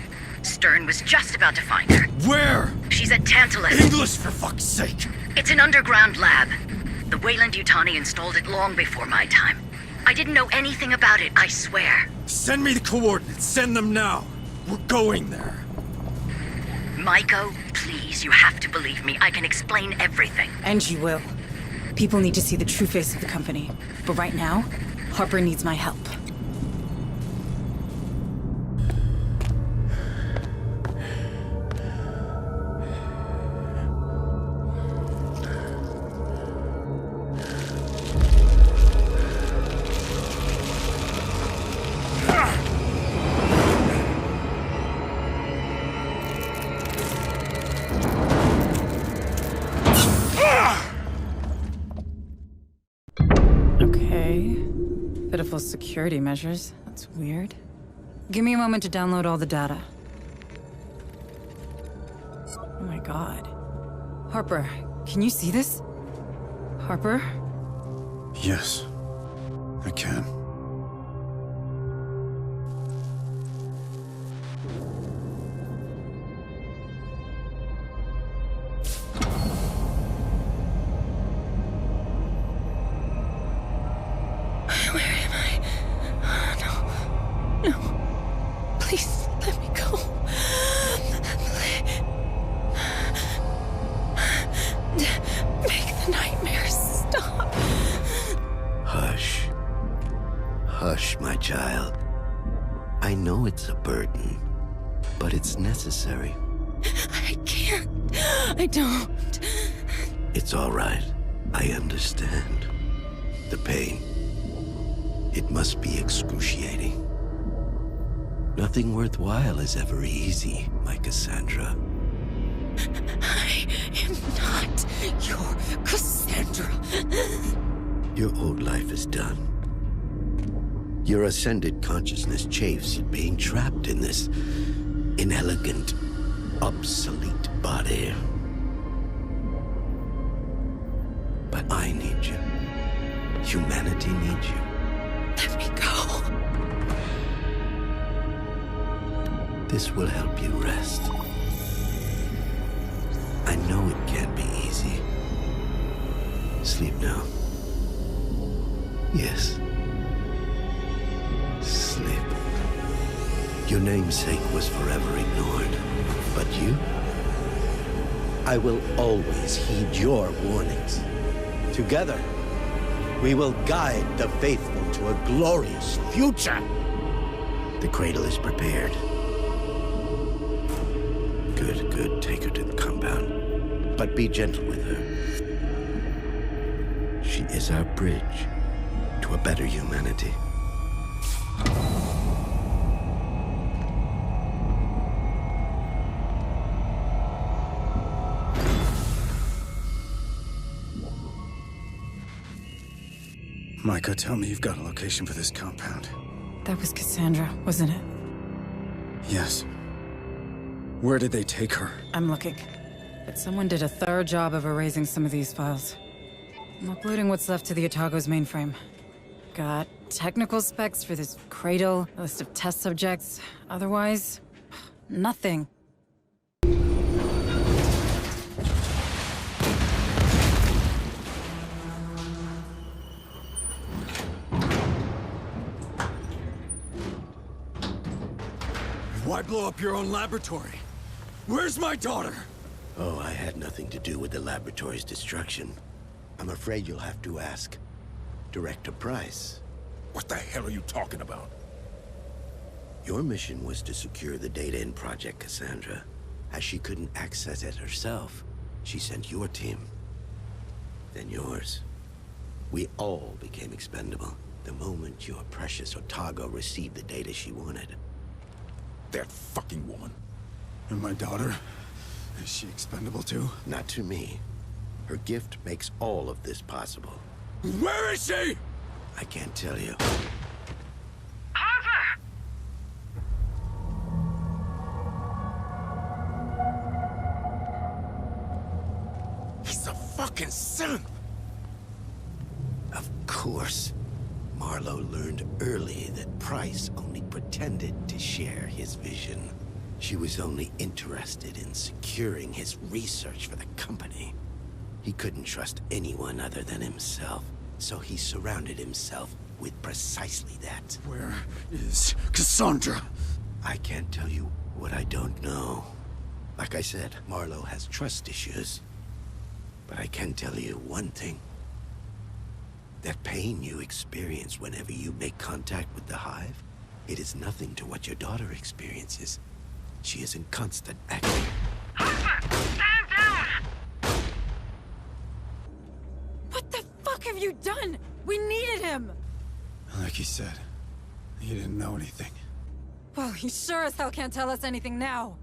Stern was just about to find her. Where? She's at Tantalus. English, for fuck's sake! It's an underground lab. The Weyland-Yutani installed it long before my time. I didn't know anything about it, I swear. Send me the coordinates. Send them now. We're going there. Maiko, please, you have to believe me. I can explain everything. And you will. People need to see the true face of the company. But right now, Harper needs my help. Pitiful security measures. That's weird. Give me a moment to download all the data. Oh my god. Harper, can you see this? Harper? Yes, I can. Necessary. I can't. I don't. It's all right. I understand. The pain. It must be excruciating. Nothing worthwhile is ever easy, my Cassandra. I am not your Cassandra. Your old life is done. Your ascended consciousness chafes at being trapped in this inelegant, obsolete body. But I need you. Humanity needs you. Let me go. This will help you rest. I know it can't be easy. Sleep now. Yes. Sleep. Your namesake was forever ignored. But you? I will always heed your warnings. Together, we will guide the faithful to a glorious future. The cradle is prepared. Good, good. Take her to the compound. But be gentle with her. She is our bridge to a better humanity. Micah, tell me you've got a location for this compound. That was Cassandra, wasn't it? Yes. Where did they take her? I'm looking. But someone did a thorough job of erasing some of these files. I'm uploading what's left to the Otago's mainframe. Got technical specs for this cradle, a list of test subjects. Otherwise, nothing. Why blow up your own laboratory? Where's my daughter? Oh, I had nothing to do with the laboratory's destruction. I'm afraid you'll have to ask Director Price. What the hell are you talking about? Your mission was to secure the data in Project Cassandra. As she couldn't access it herself, she sent your team. Then yours. We all became expendable the moment your precious Otago received the data she wanted. That fucking woman. And my daughter? Is she expendable too? Not to me. Her gift makes all of this possible. Where is she? I can't tell you. He's a fucking son! Of course. Marlowe learned early that Price only pretended to share his vision. She was only interested in securing his research for the company. He couldn't trust anyone other than himself, so he surrounded himself with precisely that. Where is Cassandra? I can't tell you what I don't know. Like I said, Marlowe has trust issues. But I can tell you one thing. That pain you experience whenever you make contact with the Hive, it is nothing to what your daughter experiences. She is in constant action. Stand down! What the fuck have you done? We needed him! Like he said, he didn't know anything. Well, he sure as hell can't tell us anything now.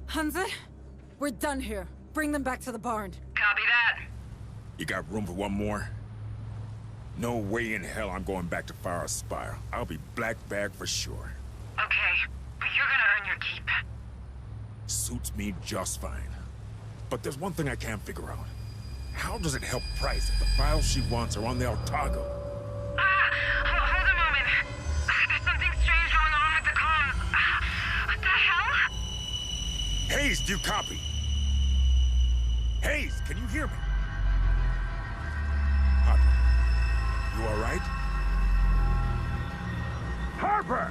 Hansa, we're done here. Bring them back to the barn. Copy that. You got room for one more? No way in hell I'm going back to Fire Spire. I'll be black bag for sure. Okay, but you're gonna earn your keep. Suits me just fine. But there's one thing I can't figure out. How does it help Price if the files she wants are on the Otago? Hold a moment. There's something strange going on with the comms. What the hell? Hayes, do you copy? Hayes, can you hear me? Harper, you all right? Harper!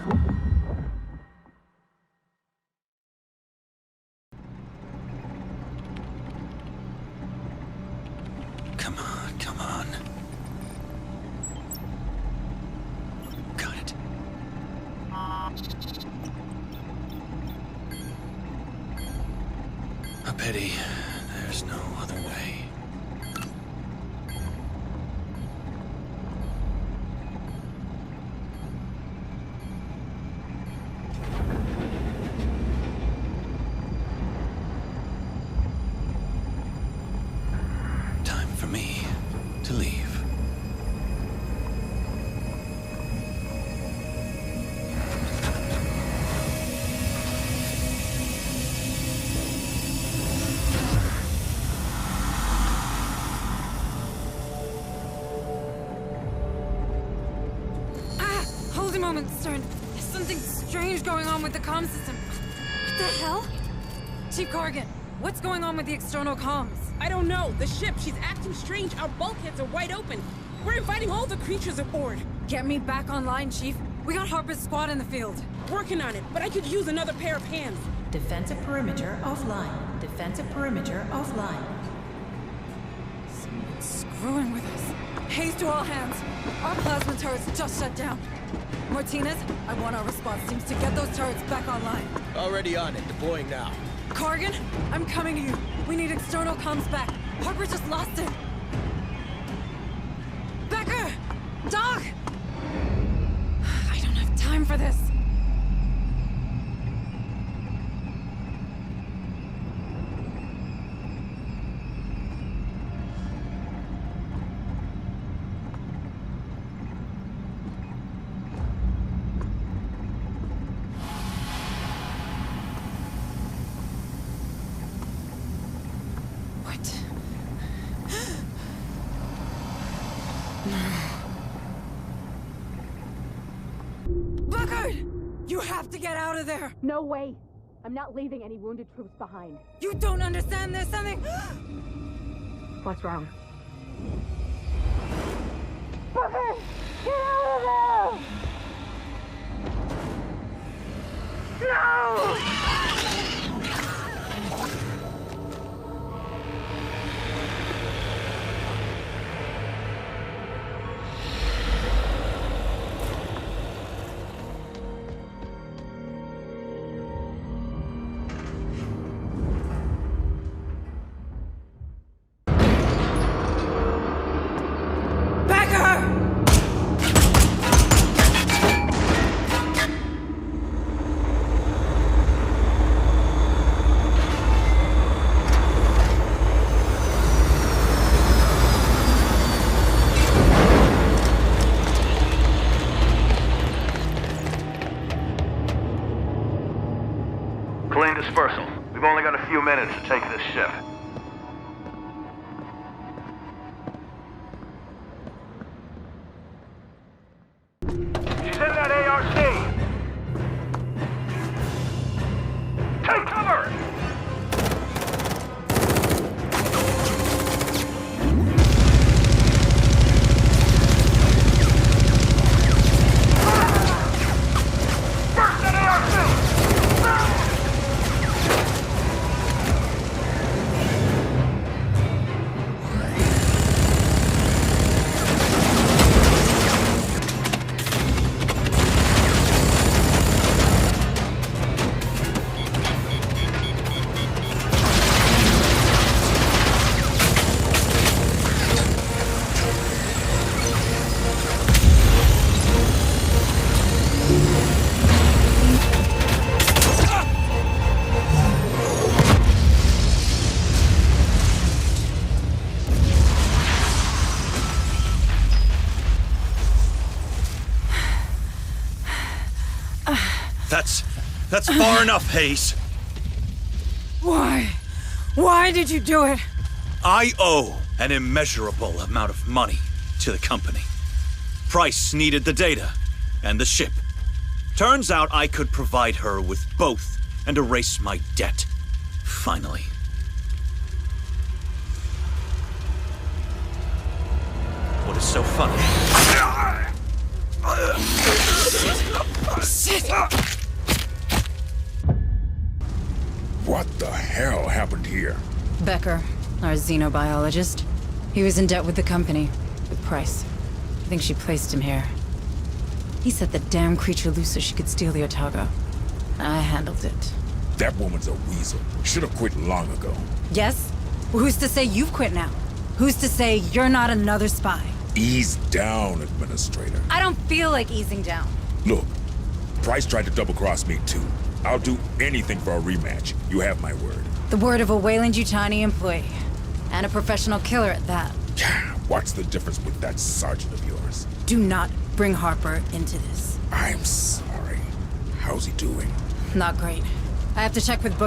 Come on, come on. Got it. A pity. There's no other way. Time for me to leave. Hold a moment, Stern. There's something strange going on with the comm system. What the hell? Chief Corrigan, what's going on with the external comms? I don't know. The ship, she's acting strange. Our bulkheads are wide open. We're inviting all the creatures aboard. Get me back online, Chief. We got Harper's squad in the field. Working on it, but I could use another pair of hands. Defensive perimeter offline. Defensive perimeter offline. Someone's screwing with us. Haze to all hands. Our plasma turrets just shut down. Martinez, I want our response teams to get those turrets back online. Already on it. Deploying now. Corrigan, I'm coming to you. We need external comms back. Harper just lost it. Becker! Doc! I don't for this! You have to get out of there! No way! I'm not leaving any wounded troops behind. You don't understand, there's something... What's wrong? Booker! Get out of there! No! Plane dispersal. We've only got a few minutes to take this ship. She's in that ARC! Take cover! Burst that ARC! That's far enough, Hayes. Why? Why did you do it? I owe an immeasurable amount of money to the company. Price needed the data and the ship. Turns out I could provide her with both and erase my debt. Finally. What is so funny? What the hell happened here? Becker, our xenobiologist. He was in debt with the company, with Price. I think she placed him here. He set the damn creature loose so she could steal the Otago. I handled it. That woman's a weasel. Should have quit long ago. Yes? Well, who's to say you've quit now? Who's to say you're not another spy? Ease down, Administrator. I don't feel like easing down. Look, Price tried to double-cross me too. I'll do anything for a rematch. You have my word. The word of a Weyland-Yutani employee. And a professional killer at that. What's the difference with that sergeant of yours? Do not bring Harper into this. I'm sorry. How's he doing? Not great. I have to check with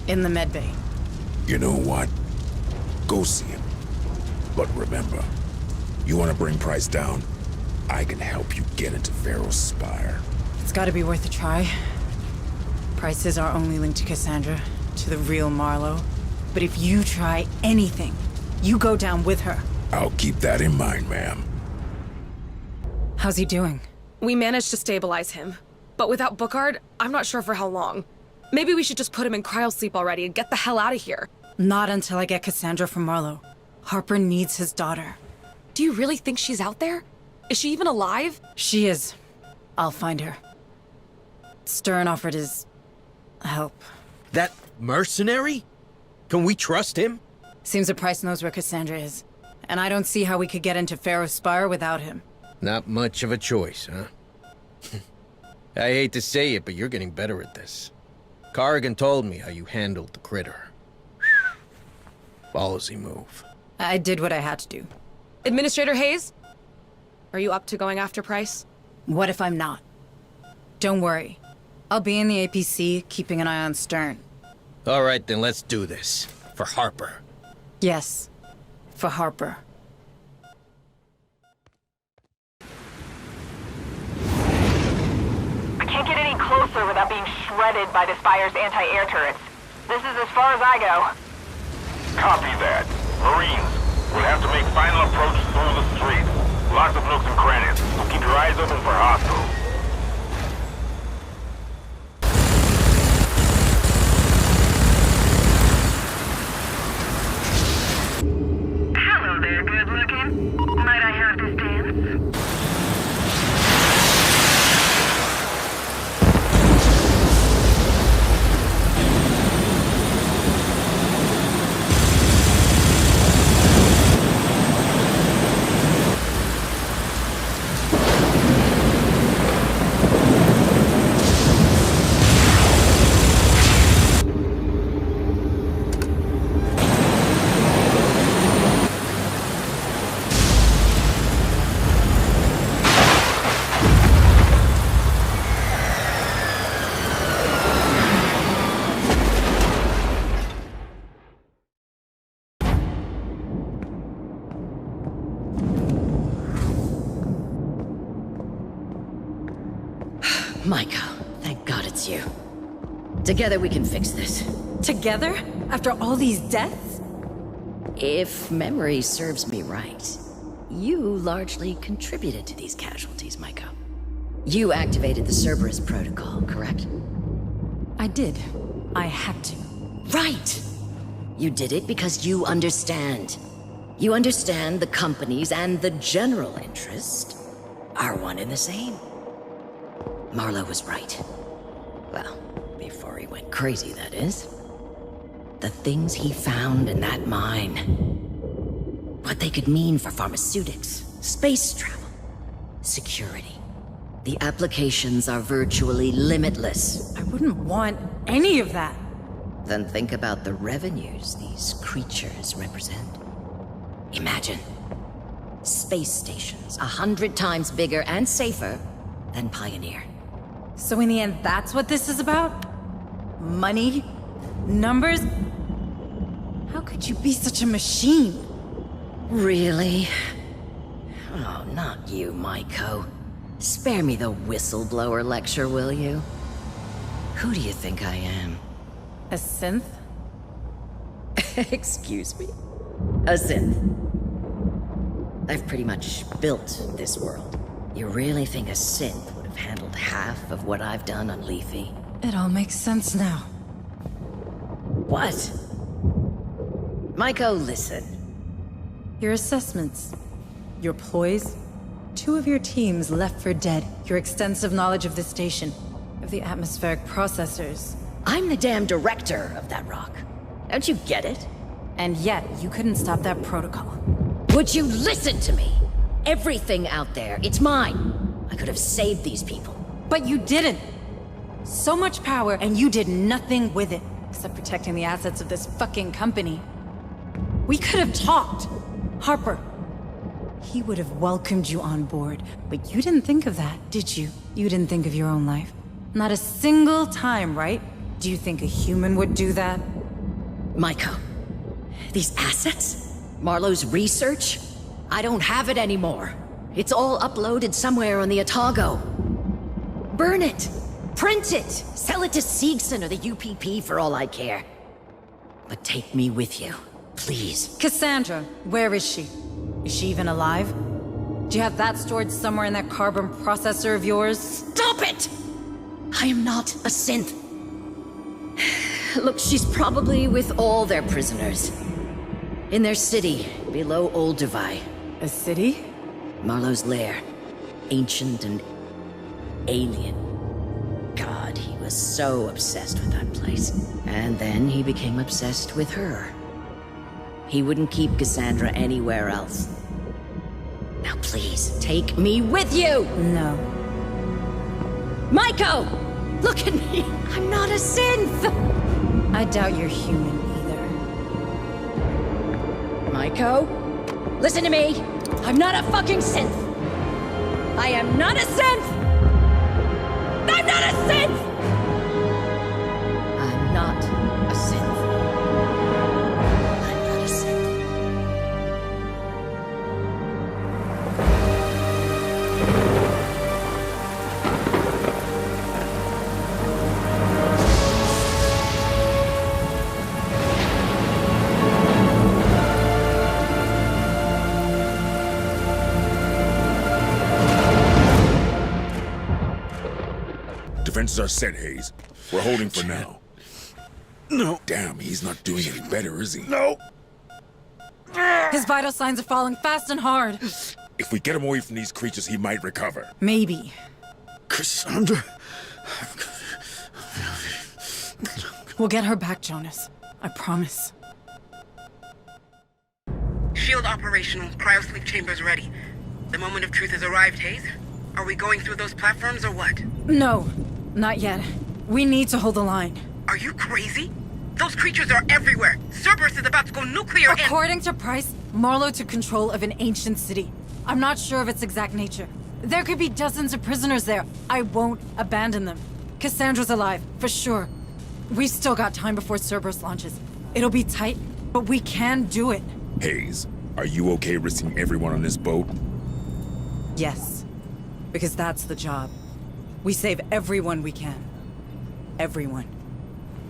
in the medbay. You know what? Go see him. But remember, you want to bring Price down? I can help you get into Pharaoh's Spire. It's gotta be worth a try. Price is our only link to Cassandra, to the real Marlowe. But if you try anything, you go down with her. I'll keep that in mind, ma'am. How's he doing? We managed to stabilize him. But without Bookard, I'm not sure for how long. Maybe we should just put him in cryosleep already and get the hell out of here. Not until I get Cassandra from Marlowe. Harper needs his daughter. Do you really think she's out there? Is she even alive? She is. I'll find her. Stern offered his... help. That mercenary? Can we trust him? Seems that Price knows where Cassandra is. And I don't see how we could get into Pharaoh's Spire without him. Not much of a choice, huh? I hate to say it, but you're getting better at this. Corrigan told me how you handled the critter. Ballsy move. I did what I had to do. Administrator Hayes? Are you up to going after Price? What if I'm not? Don't worry. I'll be in the APC, keeping an eye on Stern. All right, then let's do this. For Harper. Yes. For Harper. I can't get any closer without being shredded by the Spire's anti-air turrets. This is as far as I go. Copy that. Marines, we'll have to make final approach through the street. Lots of nooks and crannies, so keep your eyes open for hostiles. Hello there, good looking. Might I have this dance? Maiko, thank God it's you. Together we can fix this. Together? After all these deaths? If memory serves me right, you largely contributed to these casualties, Maiko. You activated the Cerberus protocol, correct? I did. I had to. Right! You did it because you understand. You understand the companies and the general interest are one and the same. Marlowe was right. Well, before he went crazy, that is. The things he found in that mine. What they could mean for pharmaceutics, space travel, security. The applications are virtually limitless. I wouldn't want any of that. Then think about the revenues these creatures represent. Imagine. Space stations 100 times bigger and safer than Pioneer. So in the end, that's what this is about? Money? Numbers? How could you be such a machine? Really? Oh, not you, Maiko. Spare me the whistleblower lecture, will you? Who do you think I am? A synth? Excuse me? A synth. I've pretty much built this world. You really think a synth would have handled half of what I've done on Lethe? It all makes sense now. What? Maiko, listen. Your assessments. Your ploys. 2 of your teams left for dead. Your extensive knowledge of the station. Of the atmospheric processors. I'm the damn director of that rock. Don't you get it? And yet, you couldn't stop that protocol. Would you listen to me? Everything out there, it's mine. I could have saved these people. But you didn't. So much power, and you did nothing with it. Except protecting the assets of this fucking company. We could have talked. Harper. He would have welcomed you on board. But you didn't think of that, did you? You didn't think of your own life. Not a single time, right? Do you think a human would do that? Maiko, these assets? Marlowe's research? I don't have it anymore. It's all uploaded somewhere on the Otago. Burn it! Print it! Sell it to Seegson or the UPP for all I care. But take me with you, please. Cassandra, where is she? Is she even alive? Do you have that stored somewhere in that carbon processor of yours? Stop it! I am not a synth. Look, she's probably with all their prisoners. In their city, below Old Divide. A city? Marlowe's lair. Ancient and alien. God, he was so obsessed with that place. And then he became obsessed with her. He wouldn't keep Cassandra anywhere else. Now please, take me with you! No. Maiko! Look at me! I'm not a synth! I doubt you're human either. Maiko? Listen to me! I'm not a fucking synth! I am not a synth! I'm not a synth! I'm not a synth. I'm not a synth. Defenses are set, Hayes. We're holding for now. No. Damn, he's not doing any better, is he? No. His vital signs are falling fast and hard. If we get him away from these creatures, he might recover. Maybe. Cassandra. We'll get her back, Jonas. I promise. Shield operational. Cryosleep chambers ready. The moment of truth has arrived, Hayes. Are we going through those platforms or what? No, not yet. We need to hold the line. Are you crazy? Those creatures are everywhere. Cerberus is about to go nuclear. According to Price, Marlowe took control of an ancient city. I'm not sure of its exact nature. There could be dozens of prisoners there. I won't abandon them. Cassandra's alive, for sure. We've still got time before Cerberus launches. It'll be tight, but we can do it. Hayes, are you okay risking everyone on this boat? Yes, because that's the job. We save everyone we can. Everyone.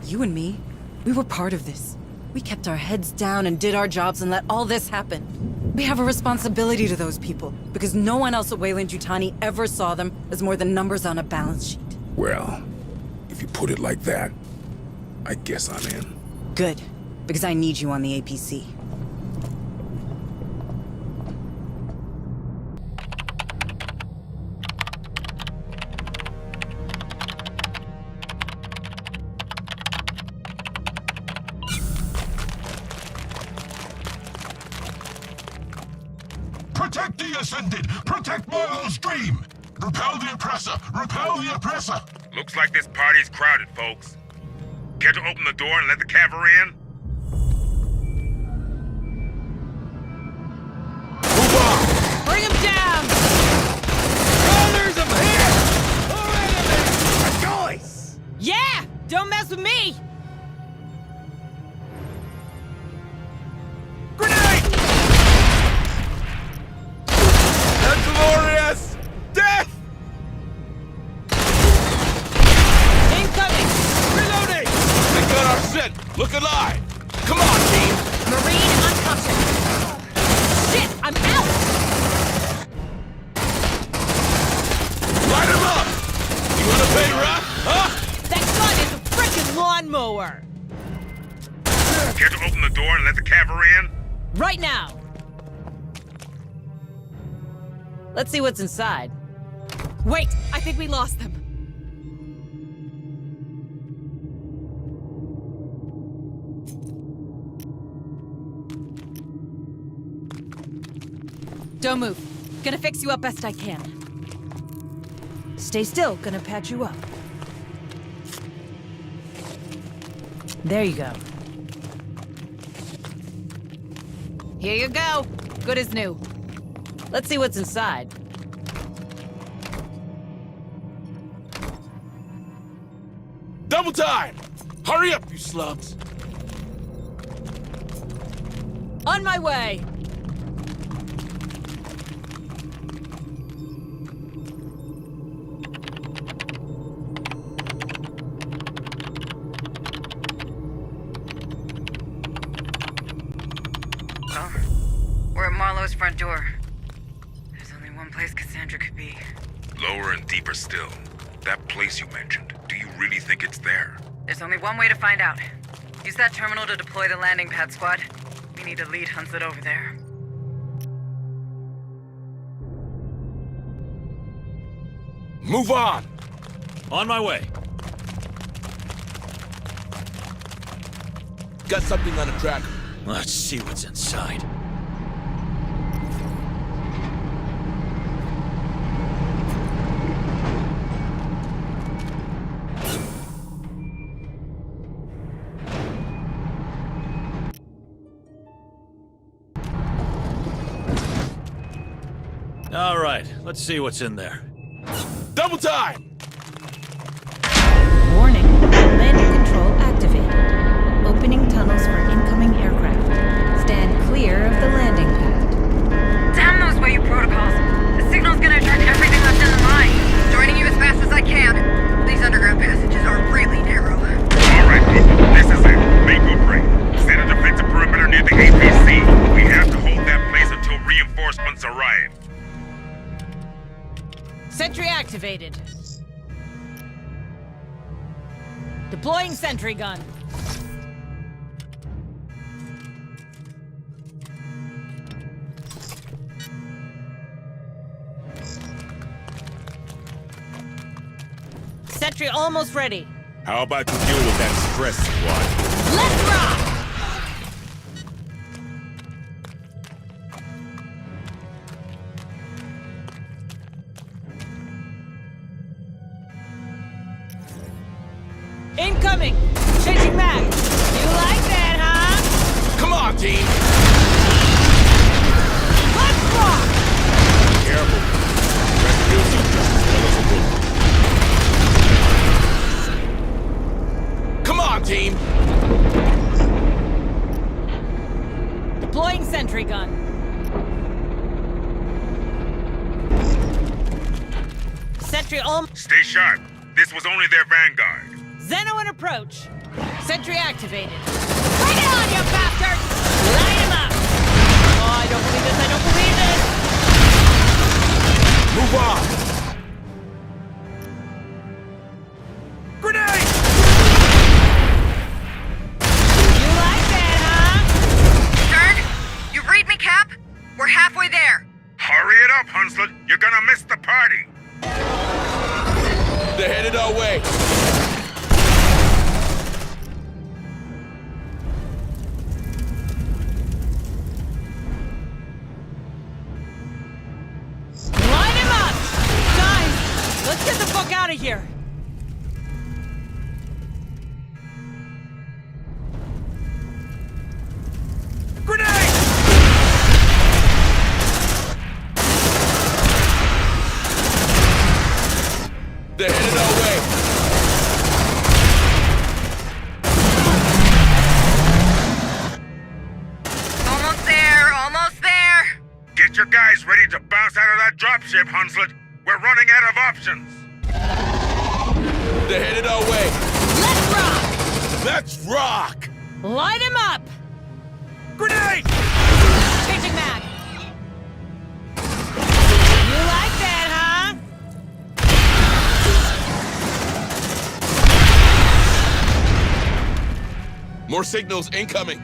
You and me, we were part of this. We kept our heads down and did our jobs and let all this happen. We have a responsibility to those people, because no one else at Weyland-Yutani ever saw them as more than numbers on a balance sheet. Well, if you put it like that, I guess I'm in. Good, because I need you on the APC. Protect the Ascended! Protect Marlowe's dream! Repel the oppressor! Repel the oppressor! Looks like this party's crowded, folks. Care to open the door and let the cavalry in? Move on! Bring him down! Oh, there's him here! A choice! Yeah! Don't mess with me! Grenade! That's glorious! Death! Incoming! Reloading! They got our scent! Look alive! Come on, team! Marine unconscious. Shit, I'm out! Light him up! You wanna pay rough, huh? That gun is a frickin' lawnmower! Care to open the door and let the cavalry in? Right now! Let's see what's inside. Wait, I think we lost them. Don't move. Gonna fix you up best I can. Stay still, gonna patch you up. There you go. Here you go. Good as new. Let's see what's inside. Double time! Hurry up, you slugs! On my way! Well, we're at Marlowe's front door. There's only one place Cassandra could be. Lower and deeper still. That place you mentioned. Do you really think it's there? There's only one way to find out. Use that terminal to deploy the landing pad squad. We need a lead hunted over there. Move on! On my way. Got something on the tracker. Let's see what's inside. All right, let's see what's in there. Double time! Warning, landing control activated. Opening tunnels for incoming aircraft. Stand clear of the landing pad. Damn those Weyland protocols. The signal's gonna attract everything left in the line. Joining you as fast as I can. These underground passages are really narrow. Alright, look, this is it. Make or break. Set a defensive perimeter near the APC. We have to hold that place until reinforcements arrive. Sentry activated. Deploying sentry gun. Sentry almost ready. How about you deal with that stress, squad? Let's rock! Incoming! Changing mag! You like that, huh? Come on, team! Let's rock! Careful. Rescue seatbelts. Come on, team! Deploying sentry gun. Sentry Stay sharp. This was only their vanguard. Xeno in approach. Sentry activated. Bring it on, you bastard! Light him up! Oh, I don't believe this, I don't believe this! Move on! Grenade! You like that, huh? Stern, you read me, Cap? We're halfway there. Hurry it up, Hunslet. You're gonna miss the party. They're headed our way. Line him up! Guys, let's get the fuck out of here! Grenade! They're headed our way. Almost there, almost there. Get your guys ready to bounce out of that dropship, Hunslet. We're running out of options. They're headed our way. Let's rock! Let's rock! Light him up! Grenade! Changing mag! You like that, huh? More signals incoming.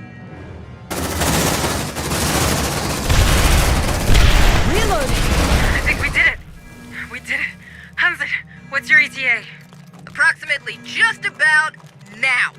Reloading! I think we did it. We did it. Hansen, what's your ETA? Approximately just about now.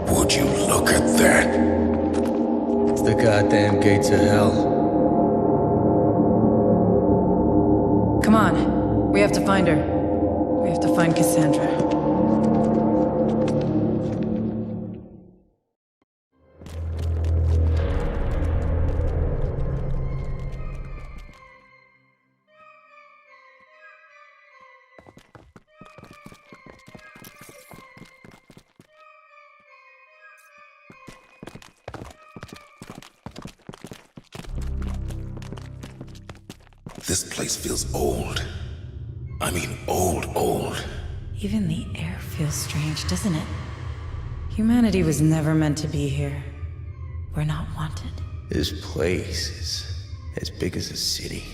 Would you look at that? It's the goddamn gates of hell. Come on. We have to find her. We have to find Cassandra. This place feels old. I mean, old. Even the air feels strange, doesn't it? Humanity was never meant to be here. We're not wanted. This place is as big as a city.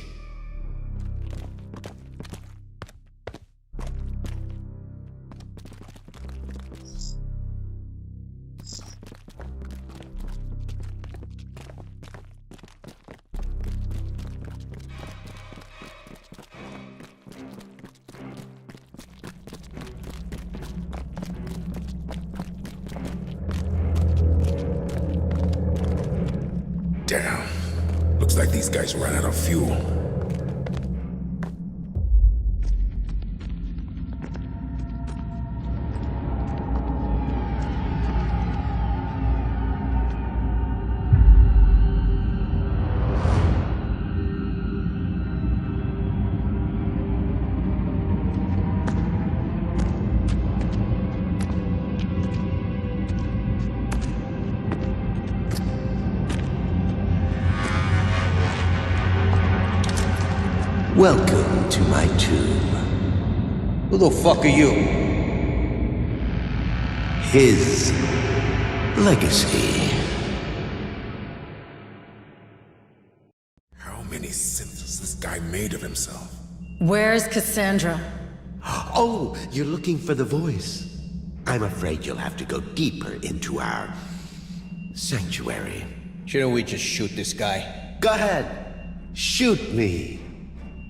Looks like these guys ran out of fuel. Welcome to my tomb. Who the fuck are you? His legacy. How many sins has this guy made of himself? Where's Cassandra? Oh, you're looking for the voice. I'm afraid you'll have to go deeper into our sanctuary. Shouldn't we just shoot this guy? Go ahead. Shoot me.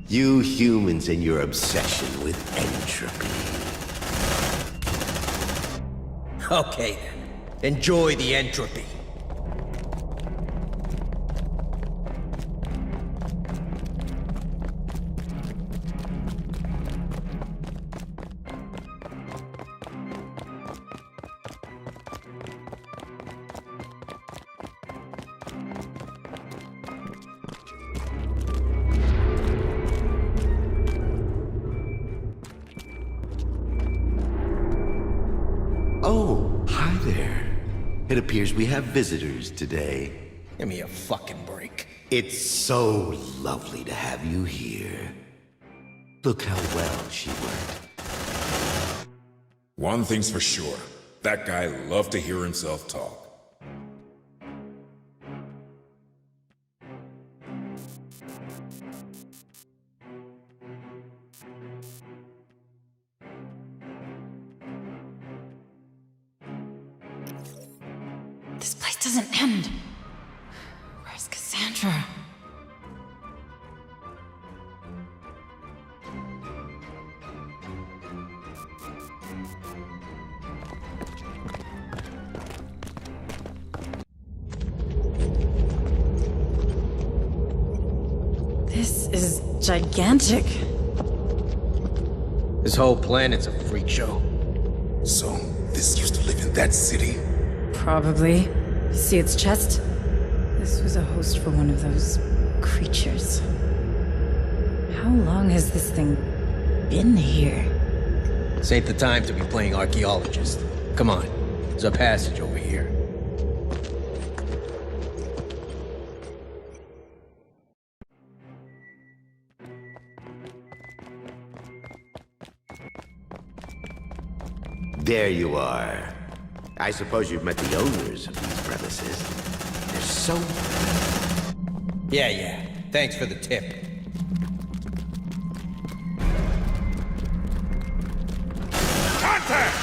You humans and your obsession with entropy. Okay, then. Enjoy the entropy. Oh, hi there. It appears we have visitors today. Give me a fucking break. It's so lovely to have you here. Look how well she worked. One thing's for sure. That guy loved to hear himself talk. This place doesn't end. Where's Cassandra? This is gigantic. This whole planet's a freak show. So, this used to live in that city? Probably. See its chest? This was a host for one of those creatures. How long has this thing been here? This ain't the time to be playing archaeologist. Come on, there's a passage over here. There you are. I suppose you've met the owners of these premises. They're so... Yeah. Thanks for the tip. Contact!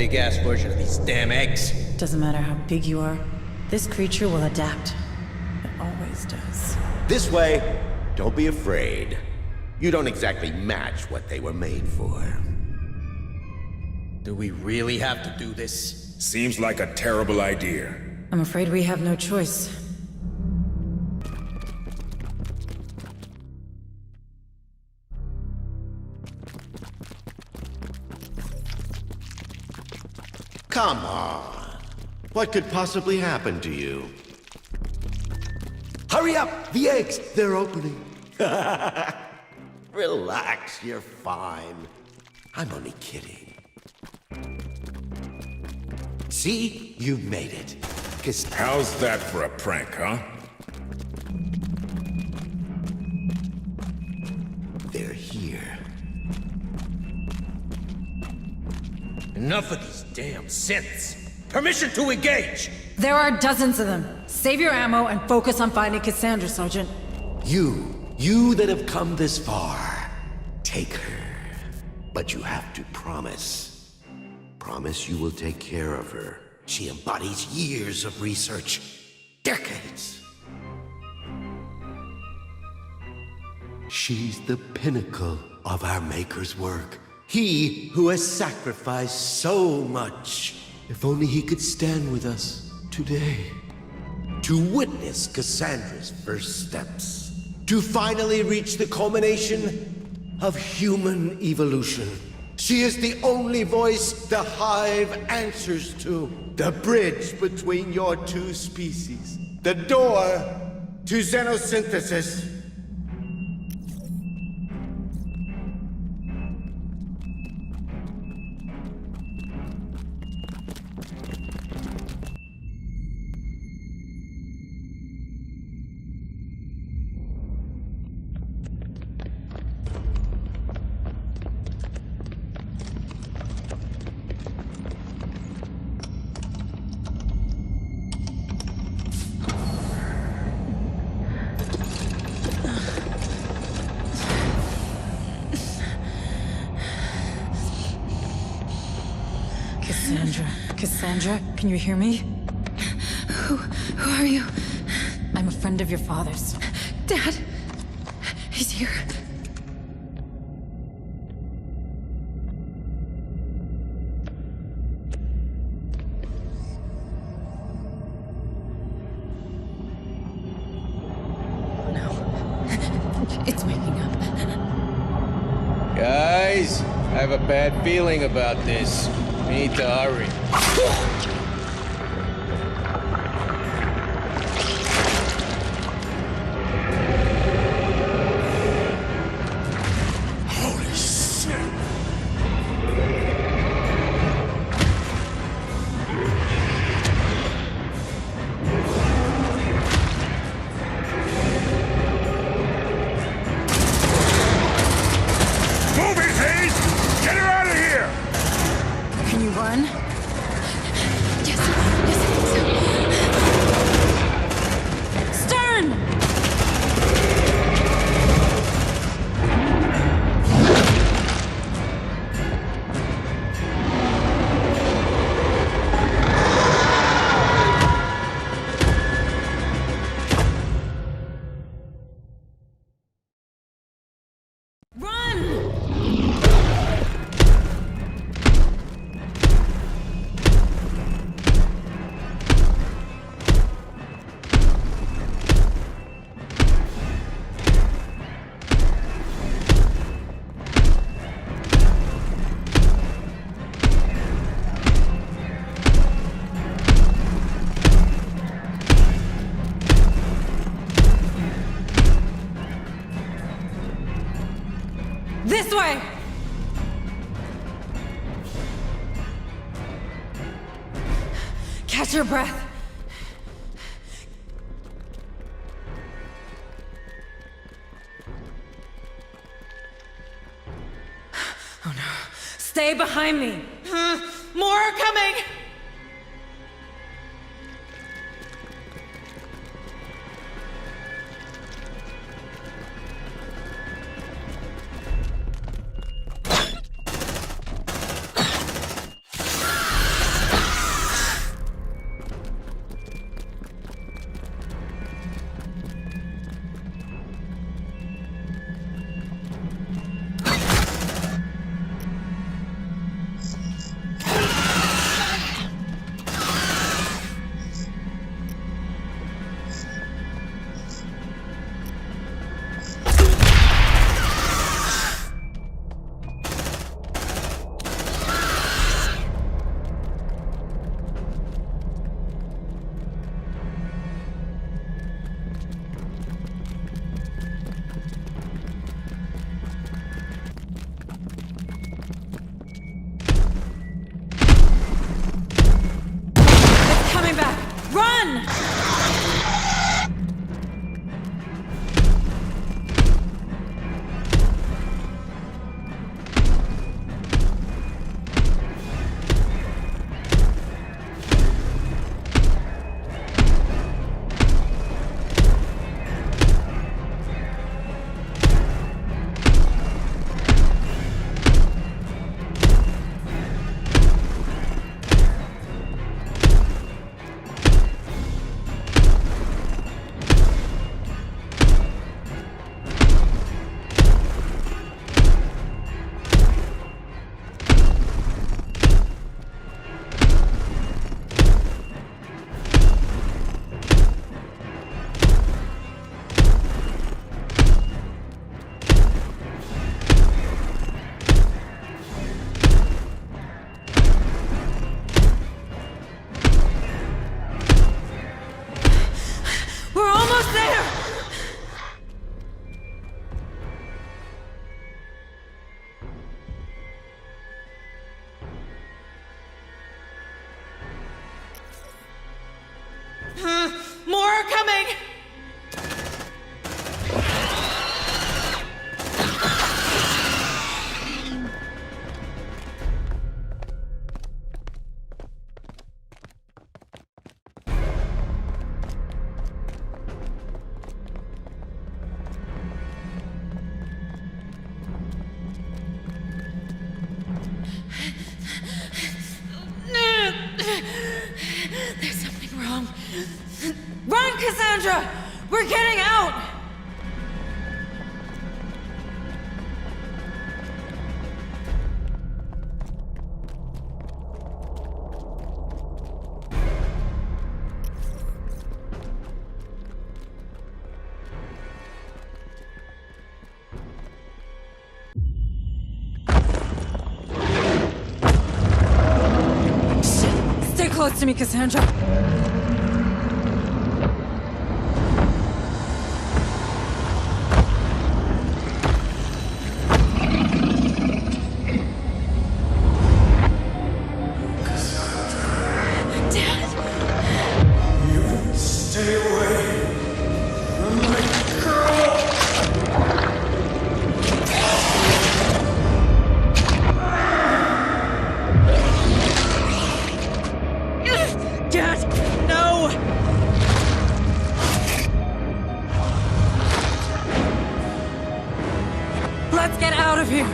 big-ass version of these damn eggs. Doesn't matter how big you are, this creature will adapt. It always does. This way. Don't be afraid. You don't exactly match what they were made for. Do we really have to do this? Seems like a terrible idea. I'm afraid we have no choice. Come on. What could possibly happen to you? Hurry up! The eggs! They're opening. Relax, you're fine. I'm only kidding. See? You made it. How's that for a prank, huh? They're here. Enough of these damn synths. Permission to engage! There are dozens of them. Save your ammo and focus on finding Cassandra, Sergeant. You that have come this far, take her. But you have to promise. Promise you will take care of her. She embodies years of research. Decades. She's the pinnacle of our Maker's work. He who has sacrificed so much. If only he could stand with us today. To witness Cassandra's first steps. To finally reach the culmination of human evolution. She is the only voice the Hive answers to. The bridge between your two species. The door to xenosynthesis. Cassandra, can you hear me? Who are you? I'm a friend of your father's. Dad! He's here. No. It's waking up. Guys, I have a bad feeling about this. We need to hurry. Holy shit! Move it, Hayes! Get her out of here! Can you run? Yes, I think so. Stern! This way! Catch your breath. Oh no. Stay behind me. More are coming! Run! More are coming! There's something wrong. Run, Cassandra! We're getting out! Stay close to me, Cassandra. Stay away from my girl! Dad, no! Let's get out of here!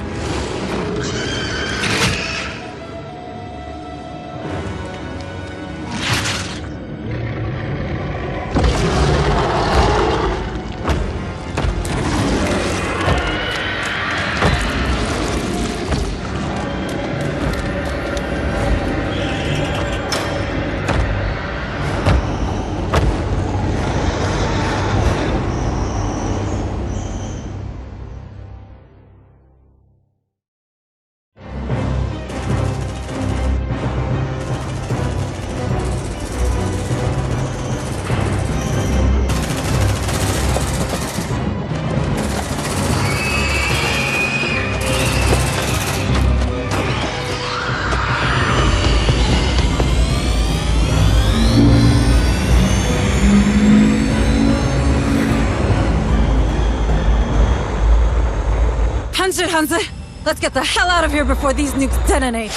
Hansa! Let's get the hell out of here before these nukes detonate!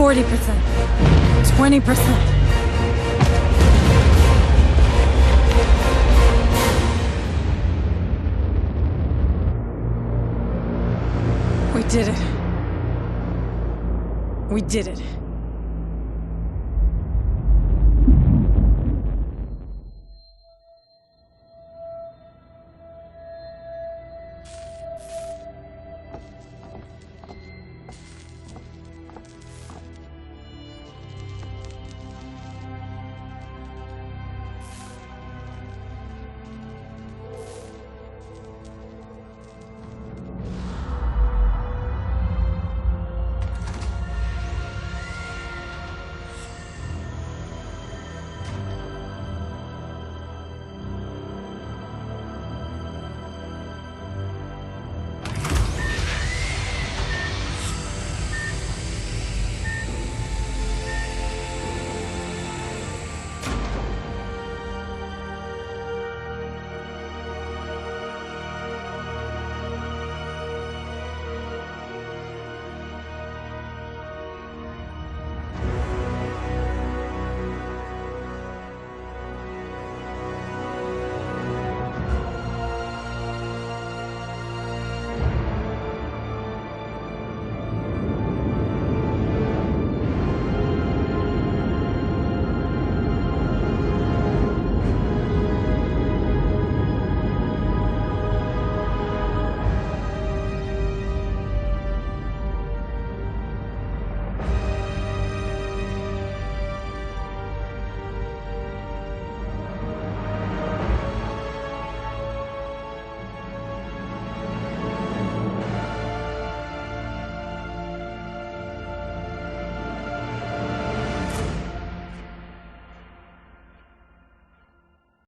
40%. 20%. We did it. We did it.